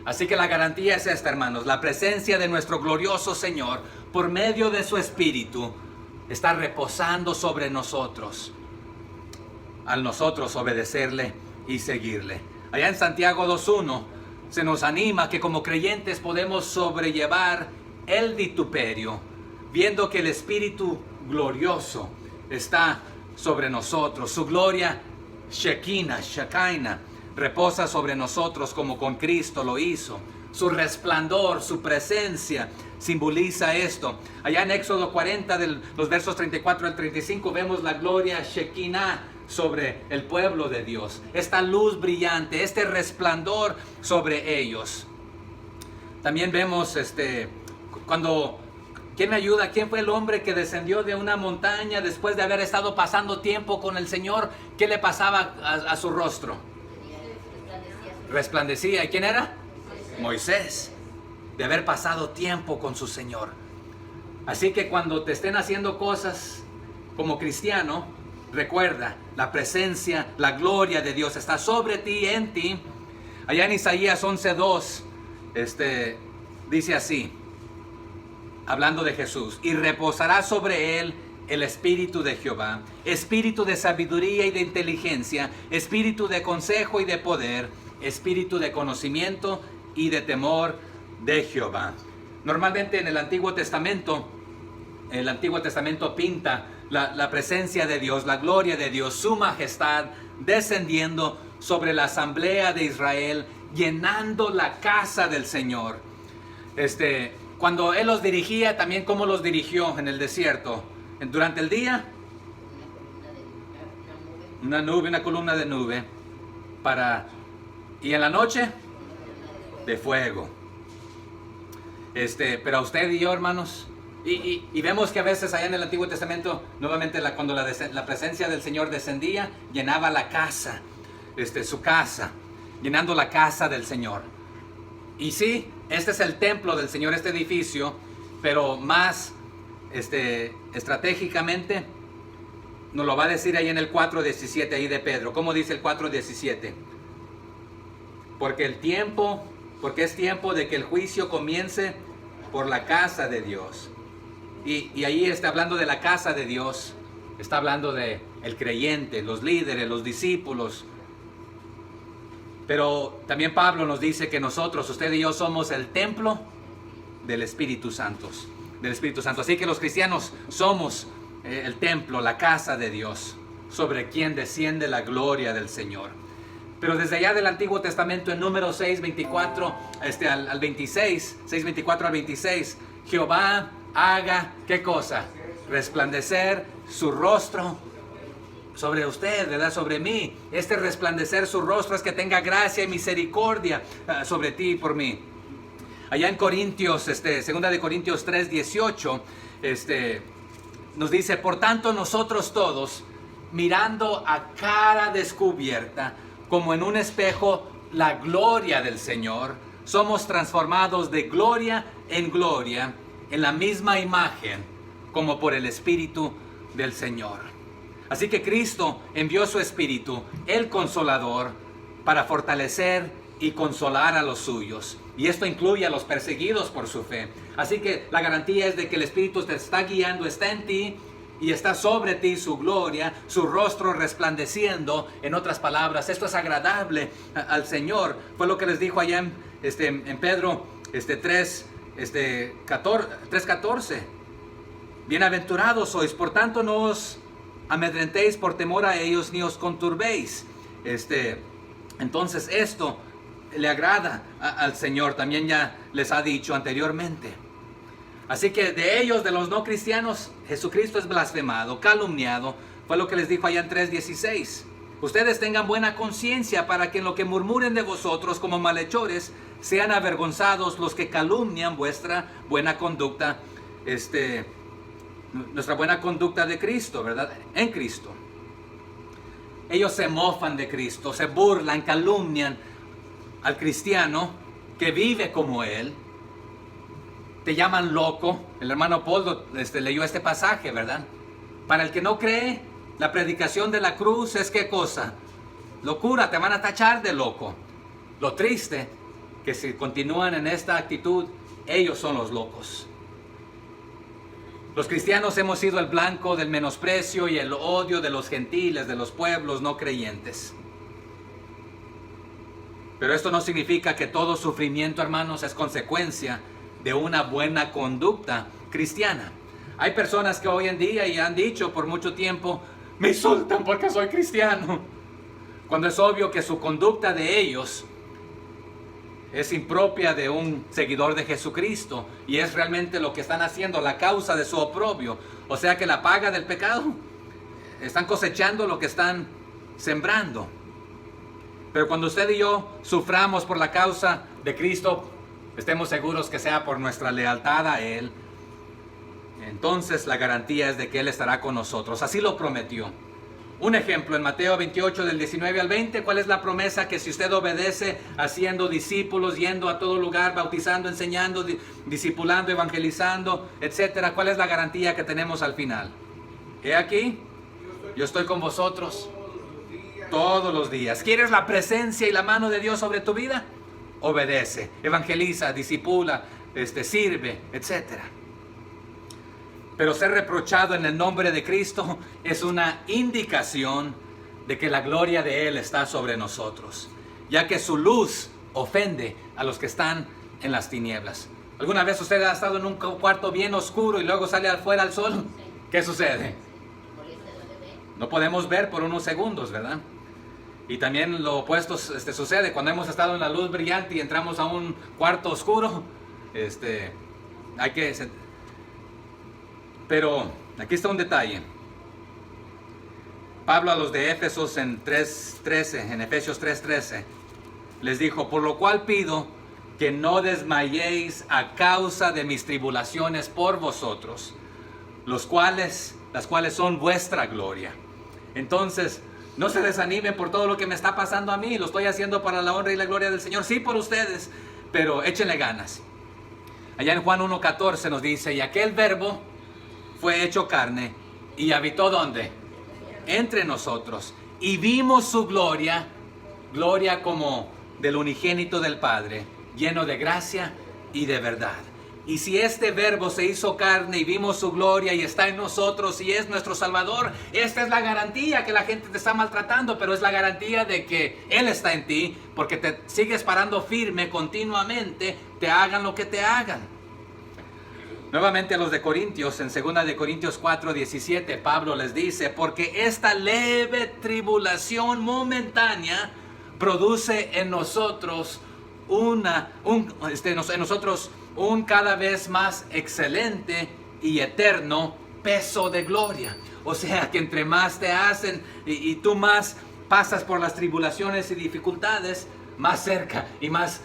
Así que la garantía es esta, hermanos: la presencia de nuestro glorioso Señor por medio de su Espíritu está reposando sobre nosotros, al nosotros obedecerle y seguirle. Allá en Santiago 2:1 se nos anima que como creyentes podemos sobrellevar el vituperio, viendo que el Espíritu glorioso está sobre nosotros. Su gloria, Shekinah, reposa sobre nosotros como con Cristo lo hizo. Su resplandor, su presencia simboliza esto. Allá en Éxodo 40, los versos 34 al 35, vemos la gloria Shekinah sobre el pueblo de Dios. Esta luz brillante, este resplandor sobre ellos. También vemos ¿quién me ayuda? ¿Quién fue el hombre que descendió de una montaña después de haber estado pasando tiempo con el Señor? ¿Qué le pasaba a su rostro? Resplandecía. ¿Y quién era? Moisés, de haber pasado tiempo con su Señor. Así que cuando te estén haciendo cosas como cristiano, recuerda, la presencia, la gloria de Dios está sobre ti, en ti. Allá en Isaías 11:2, dice así, hablando de Jesús: y reposará sobre él el espíritu de Jehová, espíritu de sabiduría y de inteligencia, espíritu de consejo y de poder, espíritu de conocimiento y de temor de Jehová. Normalmente en el Antiguo Testamento pinta la presencia de Dios, la gloria de Dios, su majestad descendiendo sobre la asamblea de Israel, llenando la casa del Señor. Cuando Él los dirigía, también cómo los dirigió en el desierto. Durante el día, una columna de nube, y en la noche, de fuego. Pero a usted y yo, hermanos, y vemos que a veces allá en el Antiguo Testamento, nuevamente cuando la presencia del Señor descendía, llenaba la casa, su casa, llenando la casa del Señor. Y sí, este es el templo del Señor, este edificio, pero más estratégicamente nos lo va a decir ahí en el 4:17 ahí de Pedro. ¿Cómo dice el 4:17? Porque es tiempo de que el juicio comience por la casa de Dios. Y ahí está hablando de la casa de Dios, está hablando de el creyente, los líderes, los discípulos. Pero también Pablo nos dice que nosotros, usted y yo, somos el templo del Espíritu Santo. Así que los cristianos somos el templo, la casa de Dios, sobre quien desciende la gloria del Señor. Pero desde allá del Antiguo Testamento, en Números 6, 24 al 26, 6, 24 al 26, Jehová haga, ¿qué cosa? Resplandecer su rostro sobre usted, ¿verdad? Sobre mí. Este resplandecer su rostro es que tenga gracia y misericordia sobre ti y por mí. Allá en Corintios, segunda de Corintios 3, 18, nos dice: por tanto nosotros todos, mirando a cara descubierta, como en un espejo, la gloria del Señor, somos transformados de gloria en gloria, en la misma imagen, como por el Espíritu del Señor. Así que Cristo envió su Espíritu, el Consolador, para fortalecer y consolar a los suyos. Y esto incluye a los perseguidos por su fe. Así que la garantía es de que el Espíritu te está guiando, está en ti y está sobre ti su gloria, su rostro resplandeciendo. En otras palabras, esto es agradable al Señor. Fue lo que les dijo allá en Pedro 3:14. Bienaventurados sois, por tanto no os amedrentéis por temor a ellos, ni os conturbéis. Entonces esto le agrada al Señor, también ya les ha dicho anteriormente. Así que de ellos, de los no cristianos, Jesucristo es blasfemado, calumniado. Fue lo que les dijo allá en 3:16. Ustedes tengan buena conciencia para que en lo que murmuren de vosotros como malhechores, sean avergonzados los que calumnian vuestra buena conducta, nuestra buena conducta de Cristo, ¿verdad? En Cristo. Ellos se mofan de Cristo, se burlan, calumnian al cristiano que vive como Él. Te llaman loco. El hermano Paul leyó este pasaje, ¿verdad? Para el que no cree, la predicación de la cruz es ¿qué cosa? Locura, te van a tachar de loco. Lo triste, que si continúan en esta actitud, ellos son los locos. Los cristianos hemos sido el blanco del menosprecio y el odio de los gentiles, de los pueblos no creyentes. Pero esto no significa que todo sufrimiento, hermanos, es consecuencia de una buena conducta cristiana. Hay personas que hoy en día, y han dicho por mucho tiempo, me insultan porque soy cristiano, cuando es obvio que su conducta de ellos es impropia de un seguidor de Jesucristo, y es realmente lo que están haciendo, la causa de su oprobio. O sea que la paga del pecado, están cosechando lo que están sembrando. Pero cuando usted y yo suframos por la causa de Cristo, estemos seguros que sea por nuestra lealtad a Él, entonces la garantía es de que Él estará con nosotros. Así lo prometió. Un ejemplo, en Mateo 28 del 19 al 20, ¿cuál es la promesa? Que si usted obedece haciendo discípulos, yendo a todo lugar, bautizando, enseñando, discipulando, evangelizando, etcétera, ¿cuál es la garantía que tenemos al final? He aquí, yo estoy con vosotros todos los días. ¿Quieres la presencia y la mano de Dios sobre tu vida? Obedece, evangeliza, discipula, sirve, etcétera. Pero ser reprochado en el nombre de Cristo es una indicación de que la gloria de Él está sobre nosotros, ya que su luz ofende a los que están en las tinieblas. ¿Alguna vez usted ha estado en un cuarto bien oscuro y luego sale afuera al sol? ¿Qué sucede? No podemos ver por unos segundos, ¿verdad? Y también lo opuesto sucede cuando hemos estado en la luz brillante y entramos a un cuarto oscuro. Pero aquí está un detalle. Pablo a los de Éfesos en Efesios 3:13, les dijo: por lo cual pido que no desmayéis a causa de mis tribulaciones por vosotros, las cuales son vuestra gloria. Entonces, no se desanimen por todo lo que me está pasando a mí. Lo estoy haciendo para la honra y la gloria del Señor. Sí, por ustedes, pero échenle ganas. Allá en Juan 1:14 nos dice: y aquel verbo fue hecho carne y habitó ¿dónde? Entre nosotros, y vimos su gloria, gloria como del unigénito del Padre, lleno de gracia y de verdad. Y si este verbo se hizo carne y vimos su gloria y está en nosotros y es nuestro Salvador, esta es la garantía. Que la gente te está maltratando, pero es la garantía de que Él está en ti, porque te sigues parando firme continuamente, te hagan lo que te hagan. Nuevamente a los de Corintios, en 2 de Corintios 4:17, Pablo les dice: porque esta leve tribulación momentánea produce en nosotros un cada vez más excelente y eterno peso de gloria. O sea que entre más te hacen y tú más pasas por las tribulaciones y dificultades, más cerca y más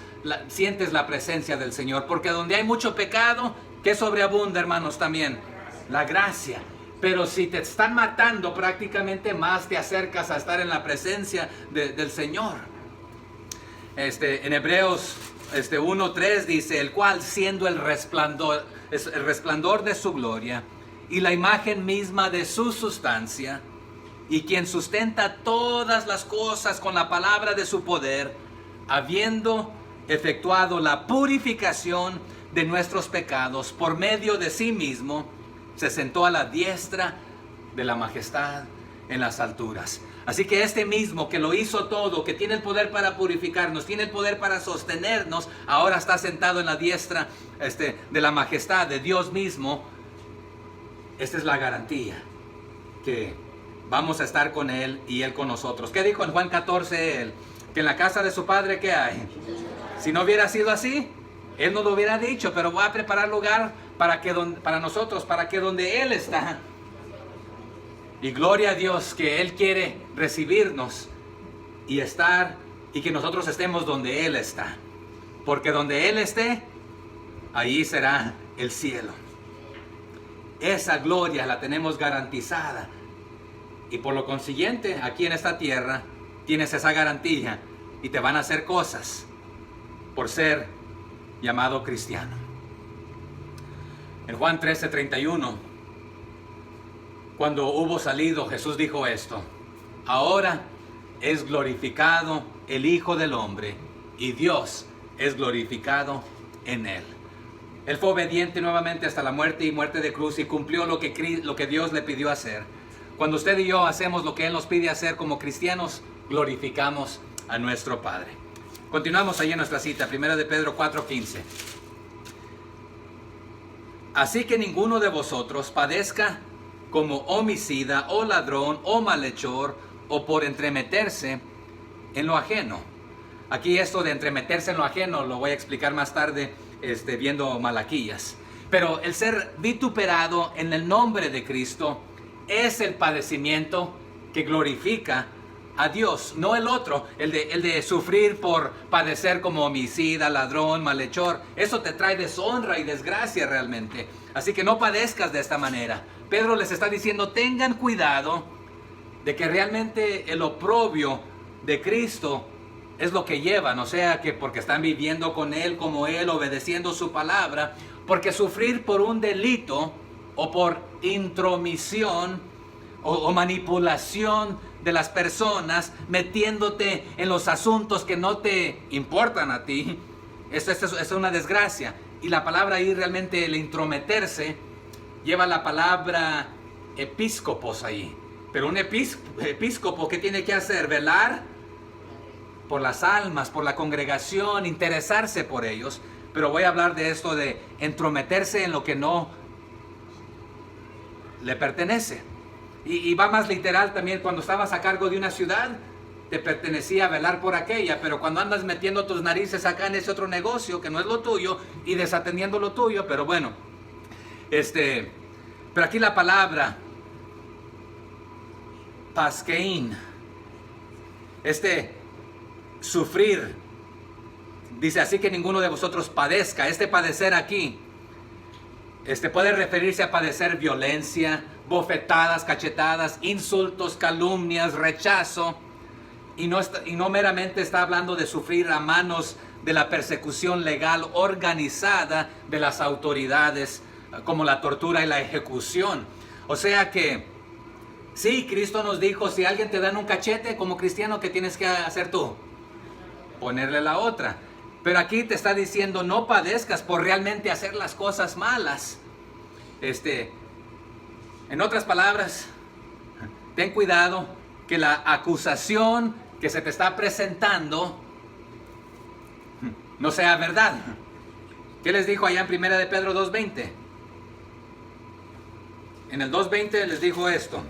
sientes la presencia del Señor. Porque donde hay mucho pecado, ¿qué sobreabunda, hermanos? También la gracia. Pero si te están matando, prácticamente más te acercas a estar en la presencia del Señor. En Hebreos 1:3 dice: el cual, siendo el resplandor de su gloria y la imagen misma de su sustancia, y quien sustenta todas las cosas con la palabra de su poder, habiendo efectuado la purificación de nuestros pecados por medio de sí mismo, se sentó a la diestra de la majestad en las alturas. Así que este mismo que lo hizo todo, que tiene el poder para purificarnos, tiene el poder para sostenernos, ahora está sentado en la diestra de la majestad de Dios mismo. Esta es la garantía que vamos a estar con Él y Él con nosotros. ¿Qué dijo en Juan 14 Él? Que en la casa de su Padre, ¿qué hay? Si no hubiera sido así, Él no lo hubiera dicho, pero va a preparar lugar para nosotros, para que donde Él está. Y gloria a Dios que Él quiere recibirnos y estar, y que nosotros estemos donde Él está. Porque donde Él esté, ahí será el cielo. Esa gloria la tenemos garantizada. Y por lo consiguiente, aquí en esta tierra, tienes esa garantía y te van a hacer cosas por ser llamado cristiano. En Juan 13:31, cuando hubo salido, Jesús dijo esto: ahora es glorificado el Hijo del Hombre y Dios es glorificado en Él. Él fue obediente nuevamente hasta la muerte y muerte de cruz y cumplió lo que Dios le pidió hacer. Cuando usted y yo hacemos lo que Él nos pide hacer como cristianos, glorificamos a nuestro Padre. Continuamos ahí en nuestra cita, 1 de Pedro 4:15. Así que ninguno de vosotros padezca como homicida o ladrón o malhechor o por entremeterse en lo ajeno. Aquí esto de entremeterse en lo ajeno lo voy a explicar más tarde viendo Malaquías. Pero el ser vituperado en el nombre de Cristo es el padecimiento que glorifica a Dios, no el otro, el de sufrir por padecer como homicida, ladrón, malhechor. Eso te trae deshonra y desgracia realmente. Así que no padezcas de esta manera. Pedro les está diciendo: tengan cuidado de que realmente el oprobio de Cristo es lo que llevan, o sea que porque están viviendo con Él como Él, obedeciendo su palabra, porque sufrir por un delito o por intromisión o manipulación de las personas, metiéndote en los asuntos que no te importan a ti, eso es una desgracia. Y la palabra ahí realmente, el intrometerse, lleva la palabra episcopos ahí. Pero un episcopo, ¿qué tiene que hacer? Velar por las almas, por la congregación, interesarse por ellos. Pero voy a hablar de esto de entrometerse en lo que no le pertenece. Y va más literal también. Cuando estabas a cargo de una ciudad, te pertenecía velar por aquella, pero cuando andas metiendo tus narices acá en ese otro negocio que no es lo tuyo y desatendiendo lo tuyo, pero bueno, pero aquí la palabra paskein, sufrir, dice: así que ninguno de vosotros padezca. Padecer aquí, puede referirse a padecer violencia, bofetadas, cachetadas, insultos, calumnias, rechazo. Y no meramente está hablando de sufrir a manos de la persecución legal organizada de las autoridades, como la tortura y la ejecución. O sea que, sí, Cristo nos dijo: si alguien te da un cachete como cristiano, ¿qué tienes que hacer tú? Ponerle la otra. Pero aquí te está diciendo: no padezcas por realmente hacer las cosas malas. En otras palabras, ten cuidado que la acusación que se te está presentando no sea verdad. ¿Qué les dijo allá en 1 de Pedro 2:20? En el 2:20 les dijo esto: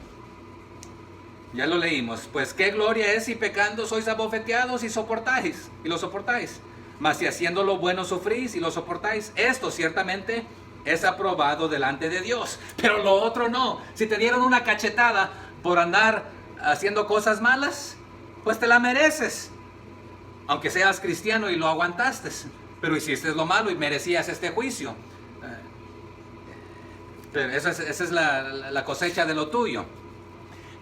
Ya lo leímos. Pues qué gloria es si pecando sois abofeteados y lo soportáis. Mas si haciendo lo bueno sufrís y lo soportáis, esto ciertamente es aprobado delante de Dios. Pero lo otro no. Si te dieron una cachetada por andar haciendo cosas malas, pues te la mereces. Aunque seas cristiano y lo aguantaste, pero hiciste lo malo y merecías este juicio. Pero esa es la cosecha de lo tuyo.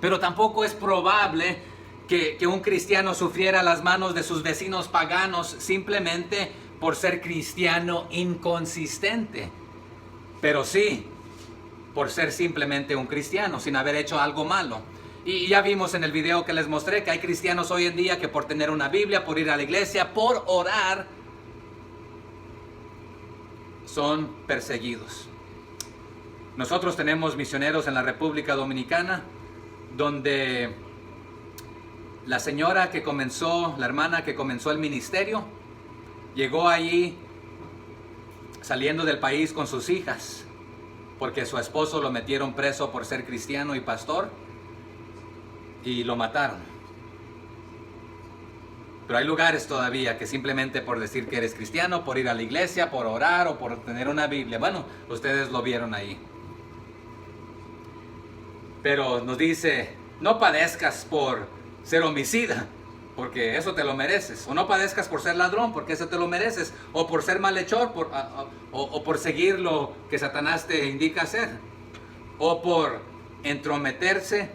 Pero tampoco es probable que un cristiano sufriera las manos de sus vecinos paganos simplemente por ser cristiano inconsistente. Pero sí, por ser simplemente un cristiano, sin haber hecho algo malo. Y ya vimos en el video que les mostré que hay cristianos hoy en día que por tener una Biblia, por ir a la iglesia, por orar, son perseguidos. Nosotros tenemos misioneros en la República Dominicana, donde la señora que comenzó, la hermana que comenzó el ministerio, llegó allí saliendo del país con sus hijas, porque su esposo lo metieron preso por ser cristiano y pastor, y lo mataron. Pero hay lugares todavía que simplemente por decir que eres cristiano, por ir a la iglesia, por orar o por tener una Biblia, bueno, ustedes lo vieron ahí. Pero nos dice, no padezcas por ser homicida, porque eso te lo mereces. O no padezcas por ser ladrón, porque eso te lo mereces. O por ser malhechor, o por seguir lo que Satanás te indica hacer. O por entrometerse,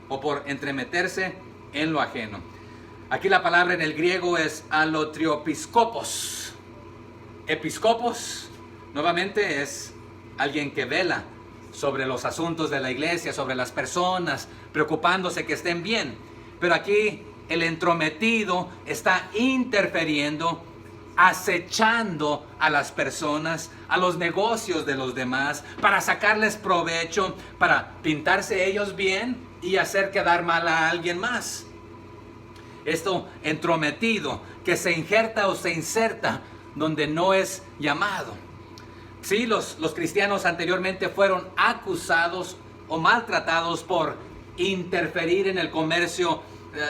o por entremeterse en lo ajeno. Aquí la palabra en el griego es alotriopiskopos. Episcopos, nuevamente, es alguien que vela sobre los asuntos de la iglesia, sobre las personas, preocupándose que estén bien. Pero aquí el entrometido está interfiriendo, acechando a las personas, a los negocios de los demás, para sacarles provecho, para pintarse ellos bien y hacer quedar mal a alguien más. Esto entrometido, que se injerta o se inserta donde no es llamado. Sí, los cristianos anteriormente fueron acusados o maltratados por interferir en el comercio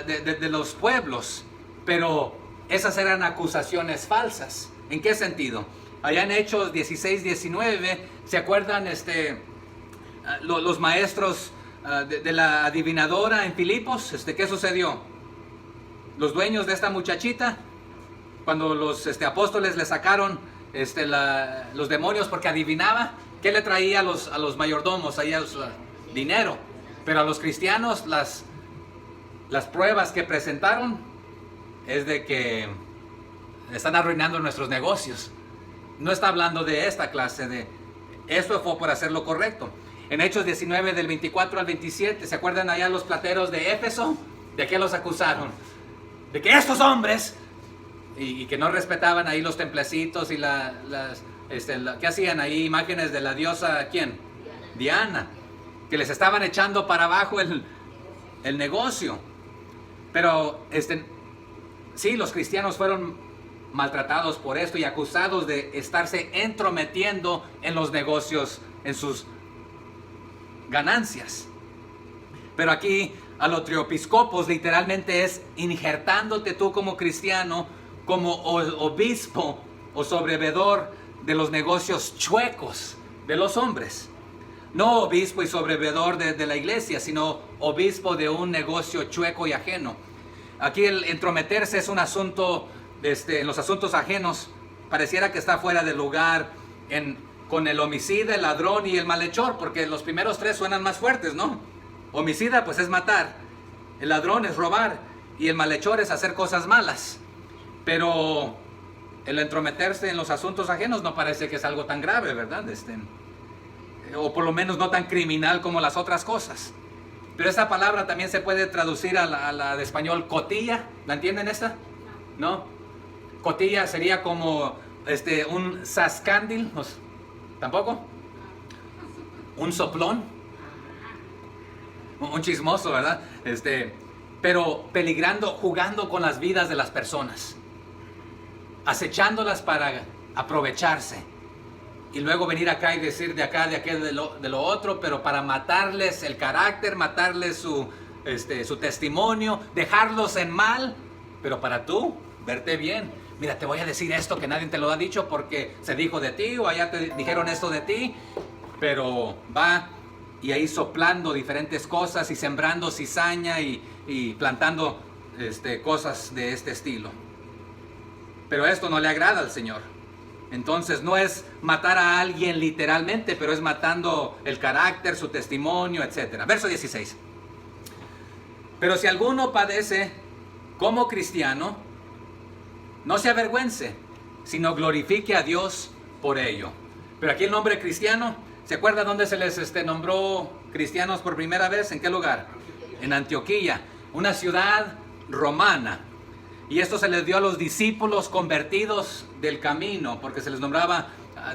de los pueblos, pero esas eran acusaciones falsas. ¿En qué sentido? Allá en Hechos 16, 19, ¿se acuerdan los maestros de la adivinadora en Filipos? ¿Qué sucedió? Los dueños de esta muchachita, cuando los apóstoles le sacaron los demonios porque adivinaba, ¿qué le traía a los mayordomos? Ahí dinero. Pero a los cristianos las pruebas que presentaron es de que están arruinando nuestros negocios. No está hablando de esta clase de... Esto fue por hacer lo correcto. En Hechos 19 del 24 al 27, ¿se acuerdan allá los plateros de Éfeso? ¿De qué los acusaron? De que estos hombres... Y que no respetaban ahí los templecitos y ¿qué hacían ahí? Imágenes de la diosa, ¿quién? Diana. Que les estaban echando para abajo el negocio. Pero, sí, los cristianos fueron maltratados por esto y acusados de estarse entrometiendo en los negocios, en sus ganancias. Pero aquí, alotriopiscopos literalmente es injertándote tú como cristiano, como obispo o sobrevedor de los negocios chuecos de los hombres. No obispo y sobrevedor de la iglesia, sino obispo de un negocio chueco y ajeno. Aquí el entrometerse es un asunto, en los asuntos ajenos, pareciera que está fuera de lugar con el homicida, el ladrón y el malhechor, porque los primeros tres suenan más fuertes, ¿no? Homicida pues es matar, el ladrón es robar y el malhechor es hacer cosas malas. Pero el entrometerse en los asuntos ajenos no parece que es algo tan grave, ¿verdad? O por lo menos no tan criminal como las otras cosas. Pero esta palabra también se puede traducir a la de español cotilla. ¿La entienden esta? ¿No? Cotilla sería como un zascándil. ¿Tampoco? Un soplón. Un chismoso, ¿verdad? Pero peligrando, jugando con las vidas de las personas, acechándolas para aprovecharse y luego venir acá y decir de acá, de aquel, de lo otro, pero para matarles el carácter, matarles su testimonio, dejarlos en mal, pero para tú verte bien. Mira, te voy a decir esto que nadie te lo ha dicho porque se dijo de ti o allá te dijeron esto de ti, pero va y ahí soplando diferentes cosas y sembrando cizaña y plantando cosas de este estilo. Pero esto no le agrada al Señor. Entonces no es matar a alguien literalmente, pero es matando el carácter, su testimonio, etc. Verso 16. Pero si alguno padece como cristiano, no se avergüence, sino glorifique a Dios por ello. Pero aquí el nombre cristiano, ¿se acuerda dónde se les nombró cristianos por primera vez? ¿En qué lugar? En Antioquía, una ciudad romana. Y esto se les dio a los discípulos convertidos del camino, porque se les nombraba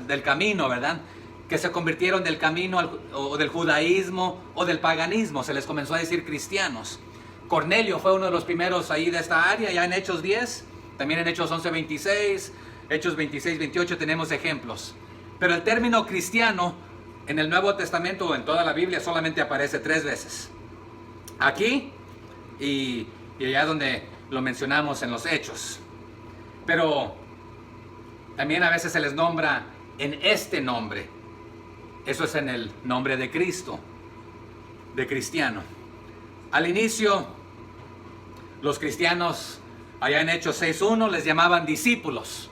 del camino, ¿verdad? Que se convirtieron del camino o del judaísmo o del paganismo. Se les comenzó a decir cristianos. Cornelio fue uno de los primeros ahí de esta área, ya en Hechos 10, también en Hechos 11:26, Hechos 26:28 tenemos ejemplos. Pero el término cristiano en el Nuevo Testamento o en toda la Biblia solamente aparece 3 veces. Aquí y allá donde lo mencionamos en los Hechos. Pero también a veces se les nombra en este nombre. Eso es en el nombre de Cristo, de cristiano. Al inicio, los cristianos allá en Hechos 6:1 les llamaban discípulos.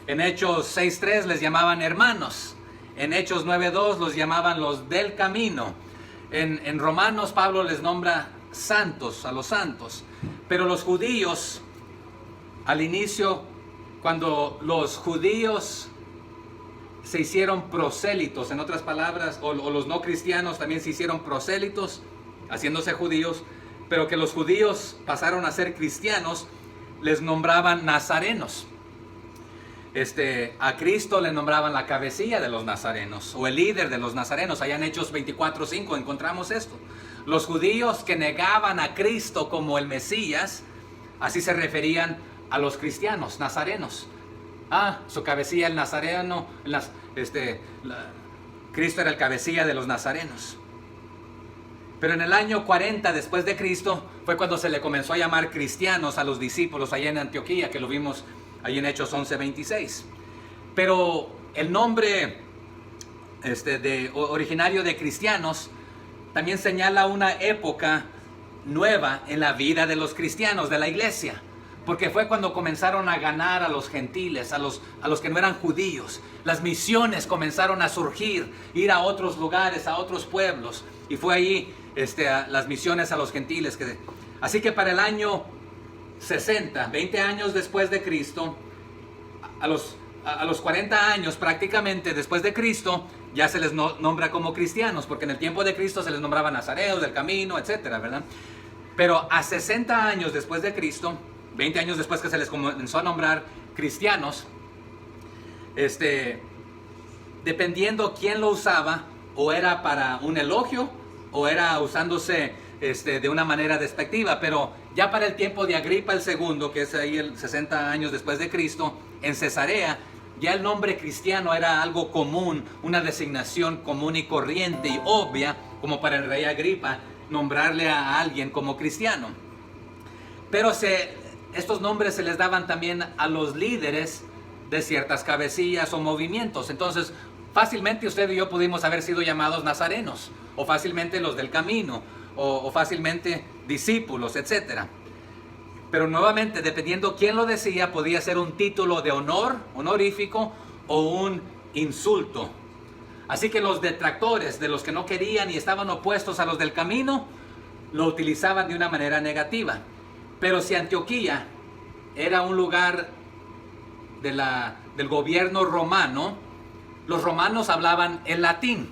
En Hechos 6:3 les llamaban hermanos. En Hechos 9:2 los llamaban los del camino. En Romanos Pablo les nombra santos, a los santos. Pero los judíos, al inicio, cuando los judíos se hicieron prosélitos, en otras palabras, o los no cristianos también se hicieron prosélitos, haciéndose judíos, pero que los judíos pasaron a ser cristianos, les nombraban nazarenos. A Cristo le nombraban la cabecilla de los nazarenos, o el líder de los nazarenos. Allá en Hechos 24:5 encontramos esto. Los judíos que negaban a Cristo como el Mesías, así se referían a los cristianos, nazarenos. Su cabecilla el nazareno, Cristo era el cabecilla de los nazarenos. Pero en el año 40 después de Cristo fue cuando se le comenzó a llamar cristianos a los discípulos allá en Antioquía, que lo vimos ahí en Hechos 11:26. Pero el nombre originario de cristianos también señala una época nueva en la vida de los cristianos, de la iglesia. Porque fue cuando comenzaron a ganar a los gentiles, a los que no eran judíos. Las misiones comenzaron a surgir, ir a otros lugares, a otros pueblos. Y fue ahí las misiones a los gentiles. Así que para el año 60, 20 años después de Cristo, a los 40 años prácticamente después de Cristo, ya se les nombra como cristianos, porque en el tiempo de Cristo se les nombraba nazareos, del camino, etcétera, ¿verdad? Pero a 60 años después de Cristo, 20 años después que se les comenzó a nombrar cristianos, dependiendo quién lo usaba, o era para un elogio, o era usándose de una manera despectiva. Pero ya para el tiempo de Agripa el II, que es ahí el 60 años después de Cristo, en Cesarea, ya el nombre cristiano era algo común, una designación común y corriente y obvia, como para el rey Agripa, nombrarle a alguien como cristiano. Pero estos nombres se les daban también a los líderes de ciertas cabecillas o movimientos. Entonces, fácilmente usted y yo pudimos haber sido llamados nazarenos, o fácilmente los del camino, o fácilmente discípulos, etc. Pero nuevamente, dependiendo quién lo decía, podía ser un título de honor, honorífico, o un insulto. Así que los detractores, de los que no querían y estaban opuestos a los del camino, lo utilizaban de una manera negativa. Pero si Antioquía era un lugar del gobierno romano, los romanos hablaban en latín.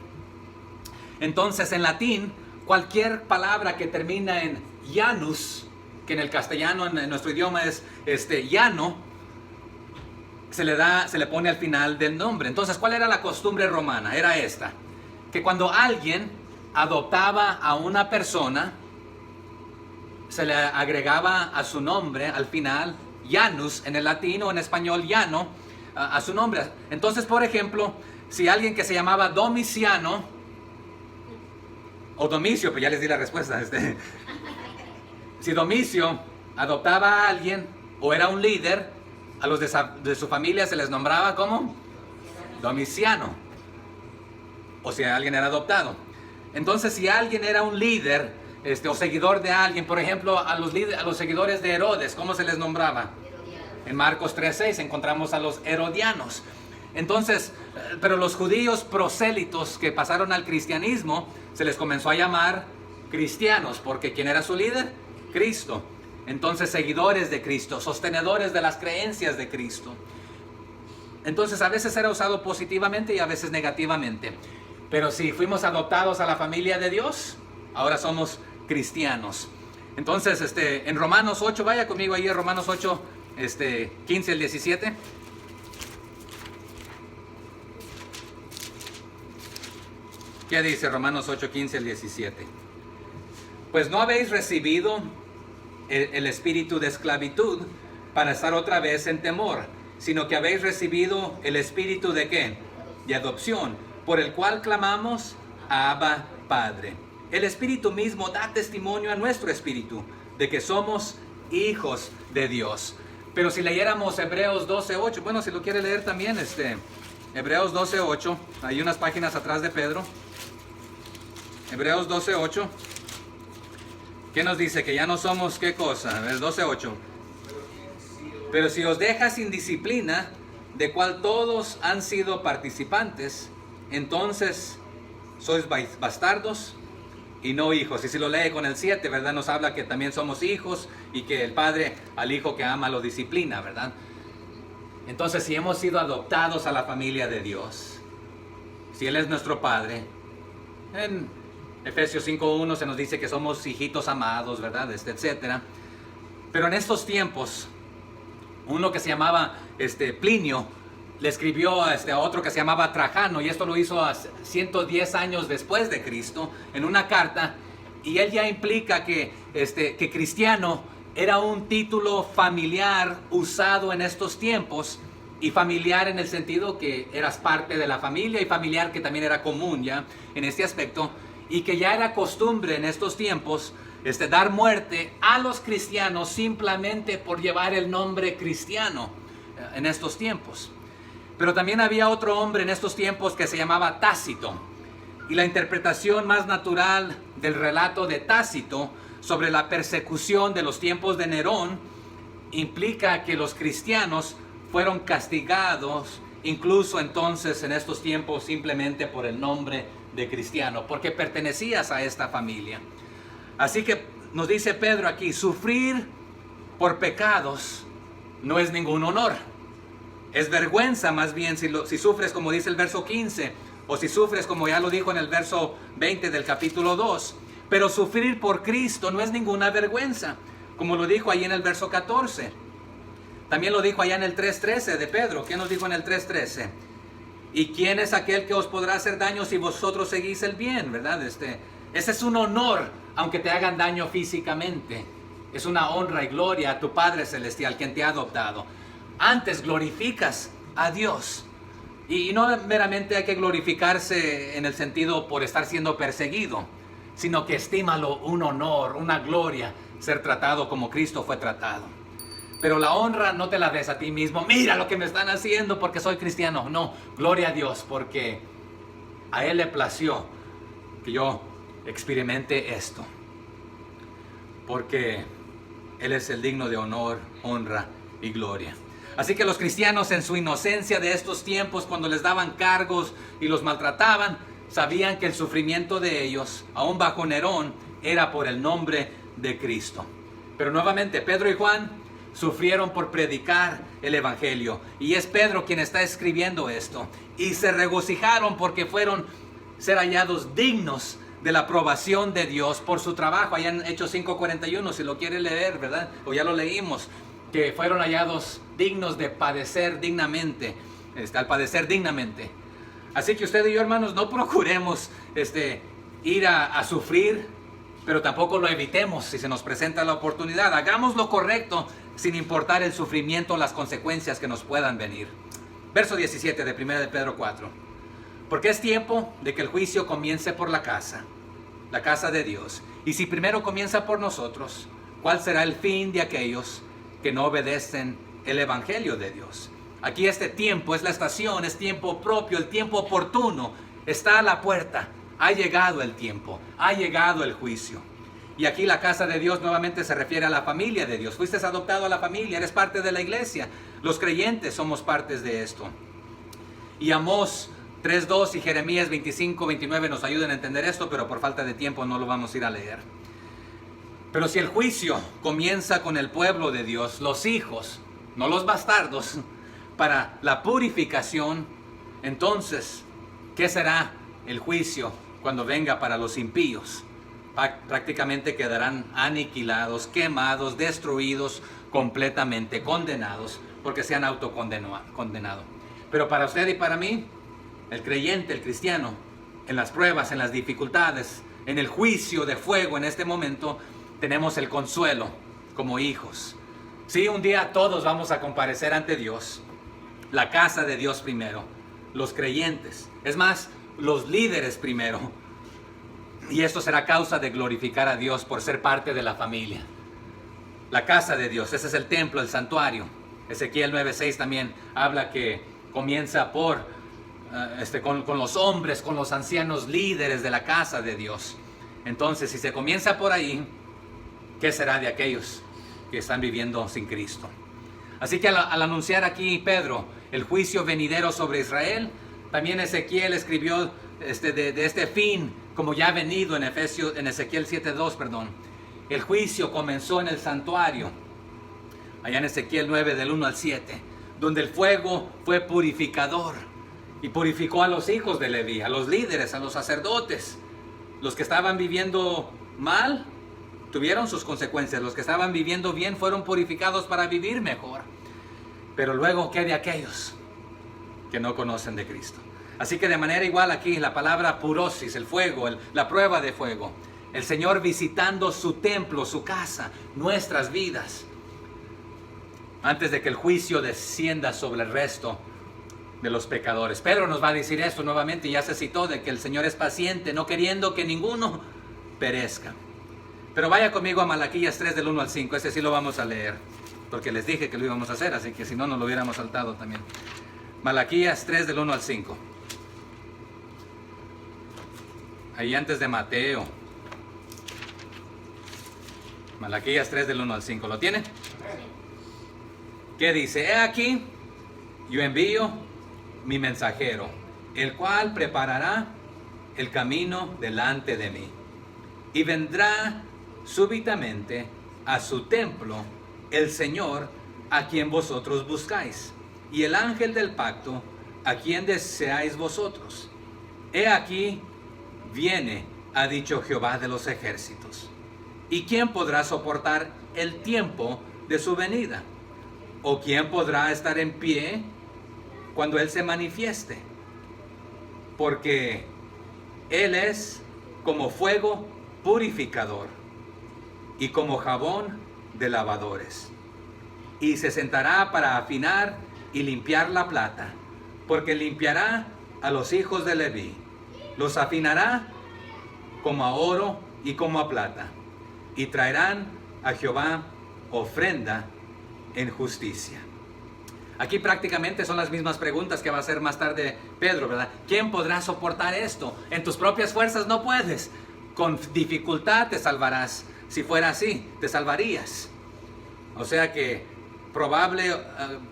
Entonces, en latín, cualquier palabra que termina en Janus, que en el castellano, en nuestro idioma es llano, se le pone al final del nombre. Entonces, ¿cuál era la costumbre romana? Era esta: que cuando alguien adoptaba a una persona, se le agregaba a su nombre al final Janus, en el latín, o en español llano, a su nombre. Entonces, por ejemplo, si alguien que se llamaba Domiciano o Domicio, pues ya les di la respuesta, si Domicio adoptaba a alguien o era un líder, a los de su familia se les nombraba como Domiciano, o si alguien era adoptado. Entonces, si alguien era un líder o seguidor de alguien, por ejemplo, a los seguidores de Herodes, ¿cómo se les nombraba? En Marcos 3:6 encontramos a los herodianos. Entonces, pero los judíos prosélitos que pasaron al cristianismo, se les comenzó a llamar cristianos, porque ¿quién era su líder? Cristo. Entonces, seguidores de Cristo, sostenedores de las creencias de Cristo. Entonces, a veces era usado positivamente y a veces negativamente. Pero si fuimos adoptados a la familia de Dios, ahora somos cristianos. Entonces, en Romanos 8, vaya conmigo ahí a Romanos 8, 15 al 17. ¿Qué dice Romanos 8, 15 al 17? Pues no habéis recibido el espíritu de esclavitud para estar otra vez en temor, sino que habéis recibido el espíritu de ¿qué? De adopción, por el cual clamamos, Abba, Padre. El espíritu mismo da testimonio a nuestro espíritu de que somos hijos de Dios. Pero si leyéramos Hebreos 12:8, bueno, si lo quiere leer también, Hebreos 12:8, hay unas páginas atrás de Pedro. Hebreos 12:8, ¿qué nos dice? Que ya no somos, ¿qué cosa? El 12:8. Pero si os deja sin disciplina, de cual todos han sido participantes, entonces sois bastardos y no hijos. Y si lo lee con el 7, ¿verdad? Nos habla que también somos hijos y que el padre al hijo que ama lo disciplina, ¿verdad? Entonces, si hemos sido adoptados a la familia de Dios, si Él es nuestro Padre, en Efesios 5:1 se nos dice que somos hijitos amados, ¿verdad? Etcétera. Pero en estos tiempos, uno que se llamaba Plinio le escribió a otro que se llamaba Trajano, y esto lo hizo 110 años después de Cristo, en una carta, y él ya implica que cristiano era un título familiar usado en estos tiempos, y familiar en el sentido que eras parte de la familia, y familiar que también era común ya en este aspecto, y que ya era costumbre en estos tiempos dar muerte a los cristianos simplemente por llevar el nombre cristiano en estos tiempos. Pero también había otro hombre en estos tiempos que se llamaba Tácito, y la interpretación más natural del relato de Tácito sobre la persecución de los tiempos de Nerón implica que los cristianos fueron castigados incluso entonces en estos tiempos simplemente por el nombre de cristiano, porque pertenecías a esta familia. Así que nos dice Pedro aquí, sufrir por pecados no es ningún honor. Es vergüenza más bien si sufres como dice el verso 15, o si sufres como ya lo dijo en el verso 20 del capítulo 2. Pero sufrir por Cristo no es ninguna vergüenza, como lo dijo ahí en el verso 14. También lo dijo allá en el 3:13 de Pedro. ¿Qué nos dijo en el 3:13? ¿Y quién es aquel que os podrá hacer daño si vosotros seguís el bien? ¿Verdad? Ese es un honor, aunque te hagan daño físicamente. Es una honra y gloria a tu Padre Celestial, quien te ha adoptado. Antes glorificas a Dios. Y no meramente hay que glorificarse en el sentido por estar siendo perseguido, sino que estímalo un honor, una gloria, ser tratado como Cristo fue tratado. Pero la honra no te la des a ti mismo. Mira lo que me están haciendo porque soy cristiano. No, gloria a Dios, porque a Él le plació que yo experimente esto. Porque Él es el digno de honor, honra y gloria. Así que los cristianos en su inocencia de estos tiempos, cuando les daban cargos y los maltrataban, sabían que el sufrimiento de ellos, aún bajo Nerón, era por el nombre de Cristo. Pero nuevamente, Pedro y Juan sufrieron por predicar el Evangelio. Y es Pedro quien está escribiendo esto. Y se regocijaron porque fueron ser hallados dignos de la aprobación de Dios por su trabajo. Allá en Hechos 5:41, si lo quiere leer, ¿verdad? O ya lo leímos. Que fueron hallados dignos de padecer dignamente. Al padecer dignamente. Así que usted y yo, hermanos, no procuremos ir a sufrir, pero tampoco lo evitemos si se nos presenta la oportunidad. Hagamos lo correcto sin importar el sufrimiento o las consecuencias que nos puedan venir. Verso 17 de 1 de Pedro 4. Porque es tiempo de que el juicio comience por la casa de Dios. Y si primero comienza por nosotros, ¿cuál será el fin de aquellos que no obedecen el Evangelio de Dios? Aquí este tiempo es la estación, es tiempo propio, el tiempo oportuno. Está a la puerta. Ha llegado el tiempo, ha llegado el juicio. Y aquí la casa de Dios nuevamente se refiere a la familia de Dios. Fuiste adoptado a la familia, eres parte de la iglesia. Los creyentes somos partes de esto. Y Amós 3:2 y Jeremías 25:29 nos ayudan a entender esto, pero por falta de tiempo no lo vamos a ir a leer. Pero si el juicio comienza con el pueblo de Dios, los hijos, no los bastardos, para la purificación, entonces, ¿qué será el juicio cuando venga para los impíos? Prácticamente quedarán aniquilados, quemados, destruidos, completamente condenados, porque se han autocondenado. Pero para usted y para mí, el creyente, el cristiano, en las pruebas, en las dificultades, en el juicio de fuego en este momento, tenemos el consuelo como hijos. Sí, un día todos vamos a comparecer ante Dios, la casa de Dios primero, los creyentes, es más, los líderes primero. Y esto será causa de glorificar a Dios por ser parte de la familia. La casa de Dios, ese es el templo, el santuario. Ezequiel 9:6 también habla que comienza con los hombres, con los ancianos líderes de la casa de Dios. Entonces, si se comienza por ahí, ¿qué será de aquellos que están viviendo sin Cristo? Así que al anunciar aquí Pedro el juicio venidero sobre Israel, también Ezequiel escribió de este fin, como ya ha venido en Ezequiel 7:2, El juicio comenzó en el santuario, allá en Ezequiel 9 del 1 al 7, donde el fuego fue purificador y purificó a los hijos de Leví, a los líderes, a los sacerdotes. Los que estaban viviendo mal tuvieron sus consecuencias, los que estaban viviendo bien fueron purificados para vivir mejor. Pero luego, ¿qué de aquellos que no conocen de Cristo? Así que de manera igual aquí la palabra purosis, el fuego, la prueba de fuego, el Señor visitando su templo, su casa, nuestras vidas, antes de que el juicio descienda sobre el resto de los pecadores. Pedro nos va a decir esto nuevamente, y ya se citó de que el Señor es paciente, no queriendo que ninguno perezca. Pero vaya conmigo a Malaquías 3 del 1 al 5, ese sí lo vamos a leer, porque les dije que lo íbamos a hacer, así que si no, nos lo hubiéramos saltado también. Malaquías 3 del 1 al 5. Ahí antes de Mateo. Malaquías 3 del 1 al 5. ¿Lo tienen? ¿Qué dice? He aquí, yo envío mi mensajero, el cual preparará el camino delante de mí. Y vendrá súbitamente a su templo el Señor a quien vosotros buscáis, y el ángel del pacto a quien deseáis vosotros. He aquí, viene, ha dicho Jehová de los ejércitos. ¿Y quién podrá soportar el tiempo de su venida? ¿O quién podrá estar en pie cuando Él se manifieste? Porque Él es como fuego purificador y como jabón de lavadores. Y se sentará para afinar y limpiar la plata, porque limpiará a los hijos de Leví, los afinará como a oro y como a plata, y traerán a Jehová ofrenda en justicia. Aquí prácticamente son las mismas preguntas que va a hacer más tarde Pedro, ¿verdad? ¿Quién podrá soportar esto? En tus propias fuerzas no puedes. Con dificultad te salvarás. Si fuera así, te salvarías. O sea que probable,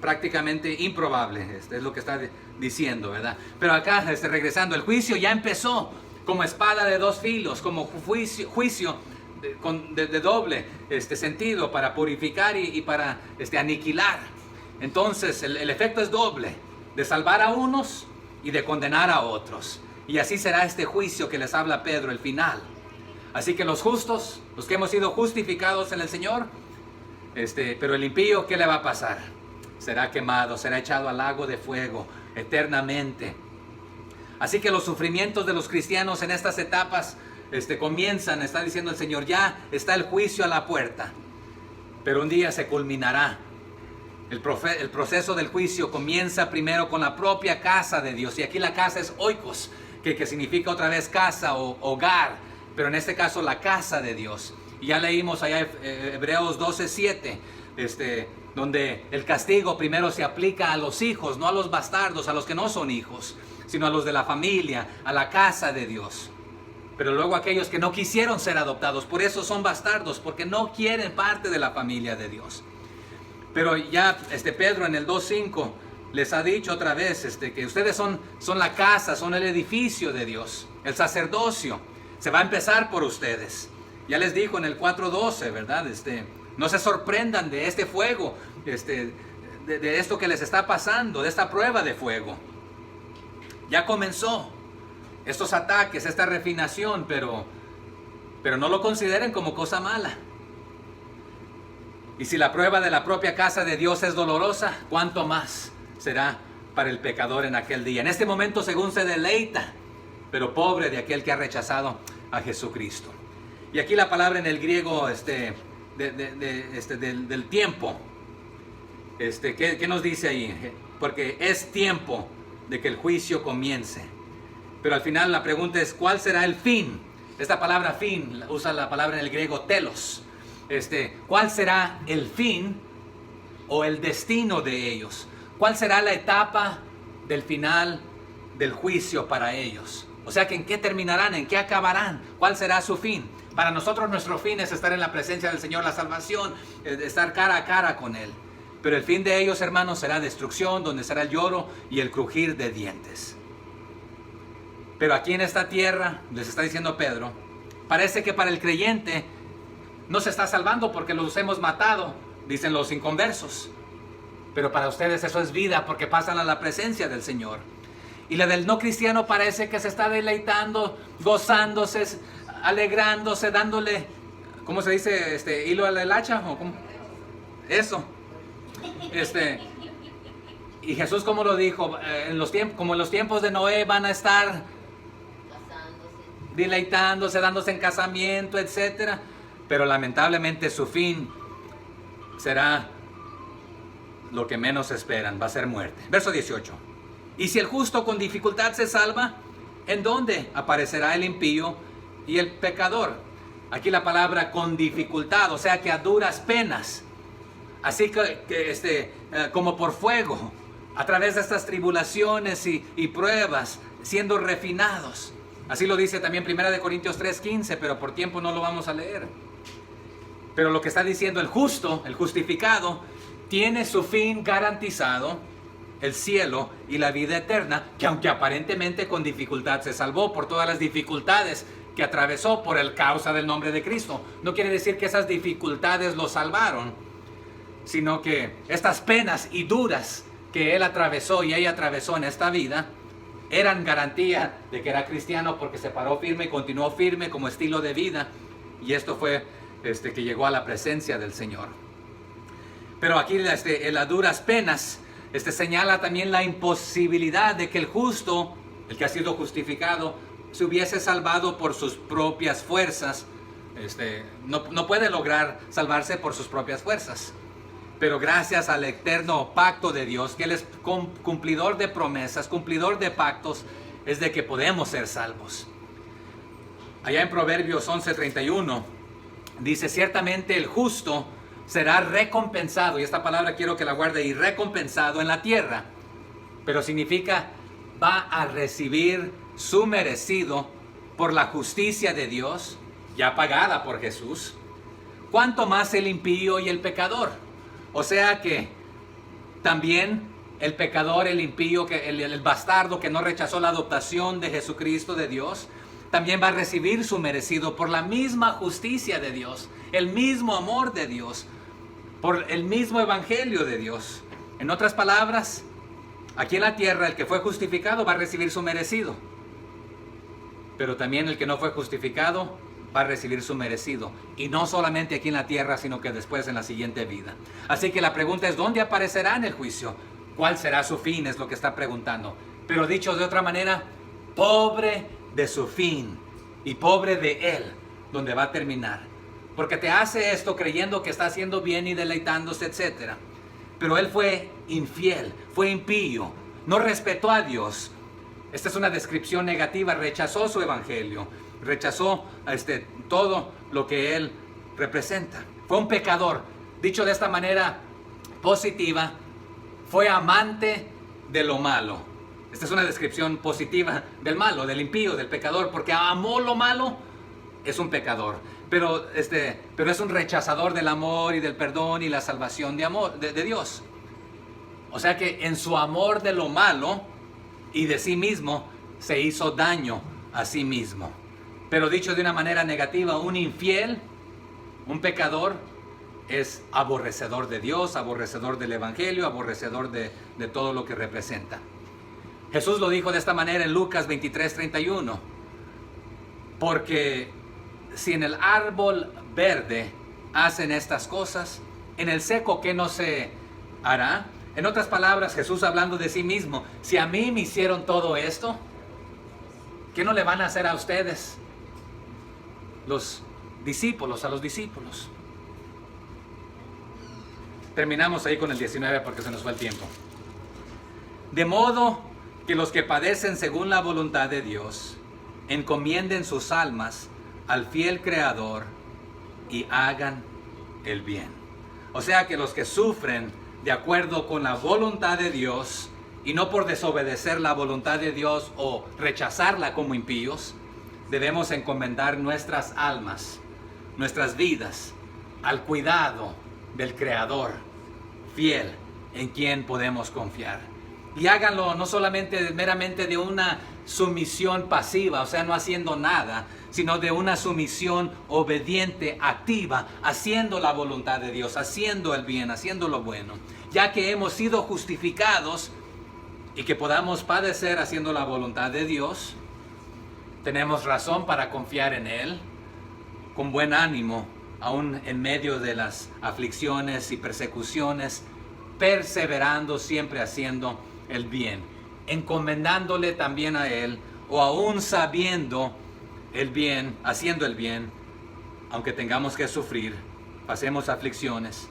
prácticamente improbable, es lo que está diciendo, ¿verdad? Pero acá, regresando, el juicio ya empezó como espada de dos filos, como juicio de doble sentido, para purificar y para aniquilar. Entonces el efecto es doble, de salvar a unos y de condenar a otros. Y así será este juicio que les habla Pedro, el final. Así que los justos, los que hemos sido justificados en el Señor, pero el impío, ¿qué le va a pasar? Será quemado, será echado al lago de fuego eternamente. Así que los sufrimientos de los cristianos en estas etapas comienzan, está diciendo el Señor, ya está el juicio a la puerta, pero un día se culminará. El proceso del juicio comienza primero con la propia casa de Dios, y aquí la casa es oikos, que significa otra vez casa o hogar, pero en este caso la casa de Dios. Y ya leímos allá Hebreos 12:7, donde el castigo primero se aplica a los hijos, no a los bastardos, a los que no son hijos, sino a los de la familia, a la casa de Dios. Pero luego aquellos que no quisieron ser adoptados, por eso son bastardos, porque no quieren parte de la familia de Dios. Pero ya Pedro en el 2:5 les ha dicho otra vez que ustedes son la casa, son el edificio de Dios, el sacerdocio. Se va a empezar por ustedes. Ya les dijo en el 4:12, ¿verdad? No se sorprendan de este fuego, de esto que les está pasando, de esta prueba de fuego. Ya comenzó estos ataques, esta refinación, pero no lo consideren como cosa mala. Y si la prueba de la propia casa de Dios es dolorosa, ¿cuánto más será para el pecador en aquel día? En este momento según se deleita, pero pobre de aquel que ha rechazado a Jesucristo. Y aquí la palabra en el griego del tiempo, ¿qué nos dice ahí? Porque es tiempo de que el juicio comience. Pero al final la pregunta es, ¿cuál será el fin? Esta palabra fin usa la palabra en el griego telos. ¿Cuál será el fin o el destino de ellos? ¿Cuál será la etapa del final del juicio para ellos? O sea, que ¿en qué terminarán? ¿En qué acabarán? ¿Cuál será su fin? Para nosotros nuestro fin es estar en la presencia del Señor, la salvación, estar cara a cara con Él. Pero el fin de ellos, hermanos, será destrucción, donde será el lloro y el crujir de dientes. Pero aquí en esta tierra, les está diciendo Pedro, parece que para el creyente no se está salvando porque los hemos matado, dicen los inconversos. Pero para ustedes eso es vida porque pasan a la presencia del Señor. Y la del no cristiano parece que se está deleitando, gozándose, alegrándose, dándole, ¿cómo se dice? Hilo a la hacha, ¿o cómo? Eso. Y Jesús, ¿cómo lo dijo? Como en los tiempos de Noé van a estar deleitándose, dándose en casamiento, etcétera. Pero lamentablemente su fin será lo que menos esperan, va a ser muerte. Verso 18. Y si el justo con dificultad se salva, ¿en dónde aparecerá el impío y el pecador? Aquí la palabra con dificultad, o sea que a duras penas. Así que como por fuego, a través de estas tribulaciones y pruebas, siendo refinados. Así lo dice también 1 Corintios 3:15, pero por tiempo no lo vamos a leer. Pero lo que está diciendo el justo, el justificado, tiene su fin garantizado, el cielo y la vida eterna, que aunque aparentemente con dificultad se salvó por todas las dificultades que atravesó por el causa del nombre de Cristo. No quiere decir que esas dificultades lo salvaron, sino que estas penas y duras que él atravesó y ella atravesó en esta vida, eran garantía de que era cristiano porque se paró firme y continuó firme como estilo de vida. Y esto fue que llegó a la presencia del Señor. Pero aquí en las duras penas señala también la imposibilidad de que el justo, el que ha sido justificado, se hubiese salvado por sus propias fuerzas. No puede lograr salvarse por sus propias fuerzas. Pero gracias al eterno pacto de Dios, que Él es cumplidor de promesas, cumplidor de pactos, es de que podemos ser salvos. Allá en Proverbios 11:31 dice, ciertamente el justo será recompensado, y esta palabra quiero que la guarde, y recompensado en la tierra, pero significa va a recibir su merecido por la justicia de Dios, ya pagada por Jesús. ¿Cuánto más el impío y el pecador? O sea que también el pecador, el impío, el bastardo que no rechazó la adoptación de Jesucristo de Dios, también va a recibir su merecido por la misma justicia de Dios, el mismo amor de Dios, por el mismo evangelio de Dios. En otras palabras, aquí en la tierra el que fue justificado va a recibir su merecido, pero también el que no fue justificado va a recibir su merecido. Y no solamente aquí en la tierra, sino que después en la siguiente vida. Así que la pregunta es, ¿dónde aparecerá en el juicio? ¿Cuál será su fin? Es lo que está preguntando. Pero dicho de otra manera, pobre de su fin y pobre de él, donde va a terminar. Porque te hace esto creyendo que está haciendo bien y deleitándose, etc. Pero él fue infiel, fue impío, no respetó a Dios. Esta es una descripción negativa, rechazó su evangelio. rechazó todo lo que él representa. Fue un pecador. Dicho de esta manera positiva, fue amante de lo malo. Esta es una descripción positiva del malo, del impío, del pecador, porque amó lo malo, es un pecador. Pero es un rechazador del amor y del perdón y la salvación de Dios. O sea que en su amor de lo malo y de sí mismo, se hizo daño a sí mismo. Pero dicho de una manera negativa, un infiel, un pecador, es aborrecedor de Dios, aborrecedor del Evangelio, aborrecedor de todo lo que representa. Jesús lo dijo de esta manera en Lucas 23:31. Porque si en el árbol verde hacen estas cosas, en el seco, ¿qué no se hará? En otras palabras, Jesús hablando de sí mismo, si a mí me hicieron todo esto, ¿qué no le van a hacer a ustedes? A los discípulos. Terminamos ahí con el 19 porque se nos fue el tiempo. De modo que los que padecen según la voluntad de Dios, encomienden sus almas al fiel Creador y hagan el bien. O sea que los que sufren de acuerdo con la voluntad de Dios y no por desobedecer la voluntad de Dios o rechazarla como impíos, debemos encomendar nuestras almas, nuestras vidas al cuidado del Creador fiel en quien podemos confiar. Y háganlo no solamente meramente de una sumisión pasiva, o sea, no haciendo nada, sino de una sumisión obediente, activa, haciendo la voluntad de Dios, haciendo el bien, haciendo lo bueno, ya que hemos sido justificados y que podamos padecer haciendo la voluntad de Dios. Tenemos razón para confiar en Él con buen ánimo, aún en medio de las aflicciones y persecuciones, perseverando, siempre haciendo el bien, encomendándole también a Él, o aún sabiendo el bien, haciendo el bien, aunque tengamos que sufrir, pasemos aflicciones,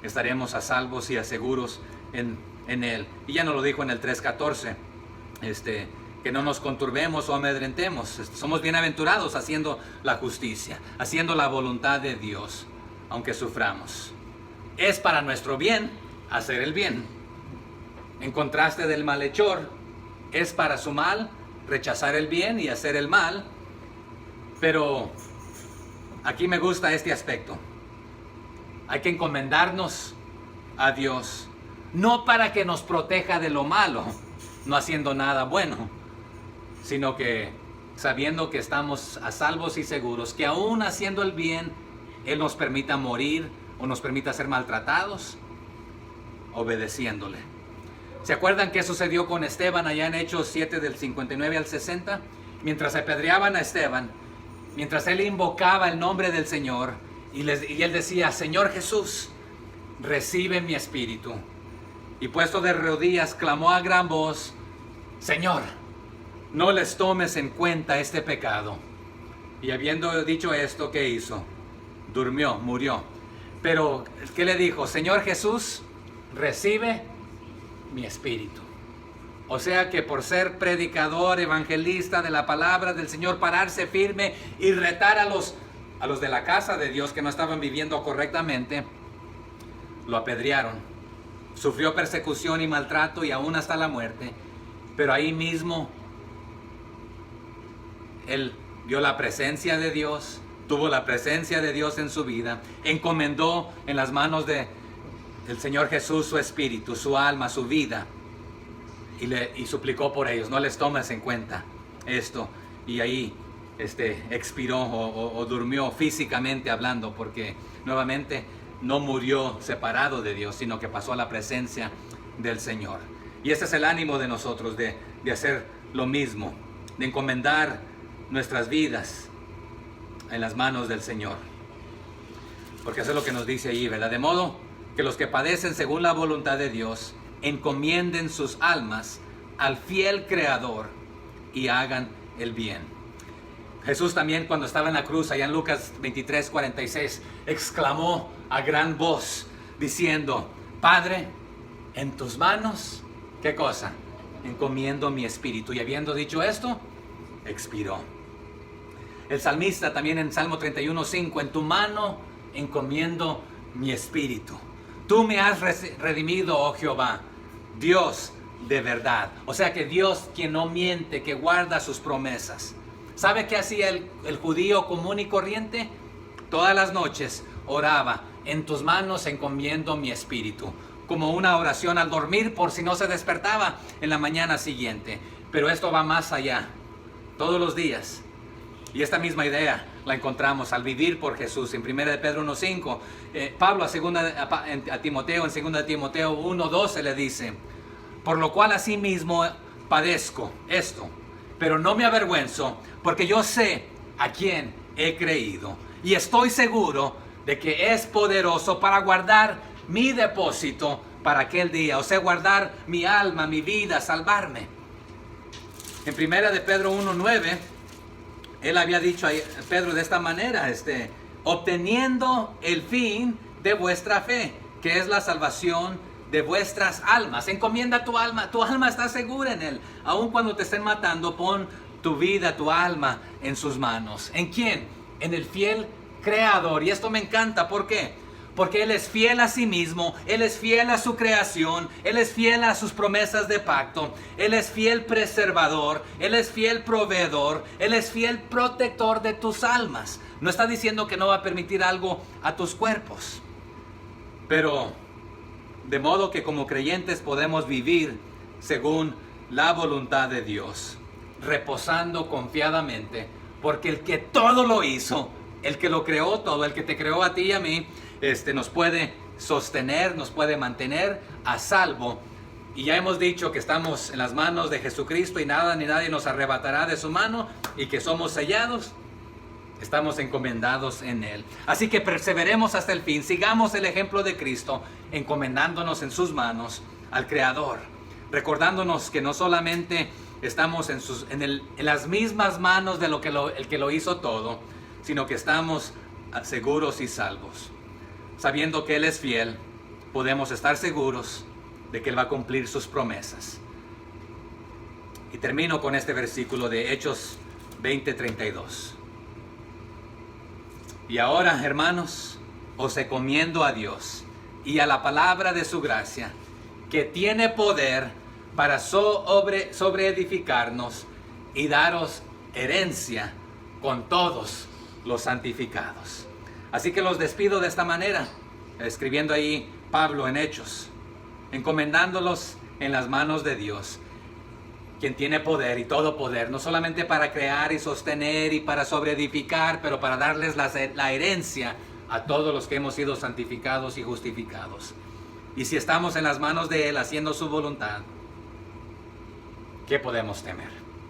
estaremos a salvos y a seguros en Él. Y ya nos lo dijo en el 3:14, que no nos conturbemos o amedrentemos. Somos bienaventurados haciendo la justicia, haciendo la voluntad de Dios, aunque suframos. Es para nuestro bien hacer el bien. En contraste del malhechor, es para su mal rechazar el bien y hacer el mal. Pero aquí me gusta este aspecto. Hay que encomendarnos a Dios, no para que nos proteja de lo malo, no haciendo nada bueno, sino que sabiendo que estamos a salvos y seguros, que aún haciendo el bien, Él nos permita morir o nos permita ser maltratados, obedeciéndole. ¿Se acuerdan qué sucedió con Esteban allá en Hechos 7 del 59 al 60? Mientras apedreaban a Esteban, mientras él invocaba el nombre del Señor y él decía: Señor Jesús, recibe mi espíritu. Y puesto de rodillas clamó a gran voz: Señor, no les tomes en cuenta este pecado. Y habiendo dicho esto, ¿qué hizo? Durmió, murió. Pero ¿qué le dijo? Señor Jesús, recibe mi espíritu. O sea que por ser predicador, evangelista de la palabra del Señor, pararse firme y retar a los de la casa de Dios que no estaban viviendo correctamente, lo apedrearon. Sufrió persecución y maltrato y aún hasta la muerte. Pero ahí mismo él vio la presencia de Dios, tuvo la presencia de Dios en su vida, encomendó en las manos del Señor Jesús su espíritu, su alma, su vida, y suplicó por ellos: no les tomes en cuenta esto. Y ahí expiró o durmió físicamente hablando, porque nuevamente no murió separado de Dios, sino que pasó a la presencia del Señor. Y ese es el ánimo de nosotros, de hacer lo mismo, de encomendar nuestras vidas en las manos del Señor. Porque eso es lo que nos dice ahí, ¿verdad? De modo que los que padecen según la voluntad de Dios, encomienden sus almas al fiel Creador y hagan el bien. Jesús también, cuando estaba en la cruz, allá en Lucas 23:46, exclamó a gran voz, diciendo: Padre, en tus manos, ¿qué cosa? Encomiendo mi espíritu. Y habiendo dicho esto, expiró. El salmista también en Salmo 31:5, en tu mano encomiendo mi espíritu. Tú me has redimido, oh Jehová, Dios de verdad. O sea que Dios, quien no miente, que guarda sus promesas. ¿Sabe qué hacía el judío común y corriente? Todas las noches oraba, en tus manos encomiendo mi espíritu, como una oración al dormir por si no se despertaba en la mañana siguiente. Pero esto va más allá, todos los días. Y esta misma idea la encontramos al vivir por Jesús en 1 de Pedro 1:5. Pablo a Timoteo, en 2 de Timoteo 1:12 le dice, por lo cual asimismo padezco esto, pero no me avergüenzo, porque yo sé a quién he creído y estoy seguro de que es poderoso para guardar mi depósito para aquel día, o sea, guardar mi alma, mi vida, salvarme. En 1 de Pedro 1:9, él había dicho a Pedro de esta manera, obteniendo el fin de vuestra fe, que es la salvación de vuestras almas. Encomienda tu alma está segura en Él. Aun cuando te estén matando, pon tu vida, tu alma en sus manos. ¿En quién? En el fiel Creador. Y esto me encanta, ¿por qué? Porque Él es fiel a sí mismo, Él es fiel a su creación, Él es fiel a sus promesas de pacto, Él es fiel preservador, Él es fiel proveedor, Él es fiel protector de tus almas. No está diciendo que no va a permitir algo a tus cuerpos, pero de modo que como creyentes podemos vivir según la voluntad de Dios, reposando confiadamente, porque el que todo lo hizo, el que lo creó todo, el que te creó a ti y a mí, nos puede sostener, nos puede mantener a salvo. Y ya hemos dicho que estamos en las manos de Jesucristo y nada ni nadie nos arrebatará de su mano, y que somos sellados, estamos encomendados en Él. Así que perseveremos hasta el fin, sigamos el ejemplo de Cristo, encomendándonos en sus manos al Creador, recordándonos que no solamente estamos en las mismas manos de el que lo hizo todo, sino que estamos seguros y salvos. Sabiendo que Él es fiel, podemos estar seguros de que Él va a cumplir sus promesas. Y termino con este versículo de Hechos 20:32. Y ahora, hermanos, os encomiendo a Dios y a la palabra de su gracia, que tiene poder para sobreedificarnos y daros herencia con todos los santificados. Así que los despido de esta manera, escribiendo ahí Pablo en Hechos, encomendándolos en las manos de Dios, quien tiene poder y todo poder, no solamente para crear y sostener y para sobreedificar, pero para darles la herencia a todos los que hemos sido santificados y justificados. Y si estamos en las manos de Él haciendo su voluntad, ¿qué podemos temer?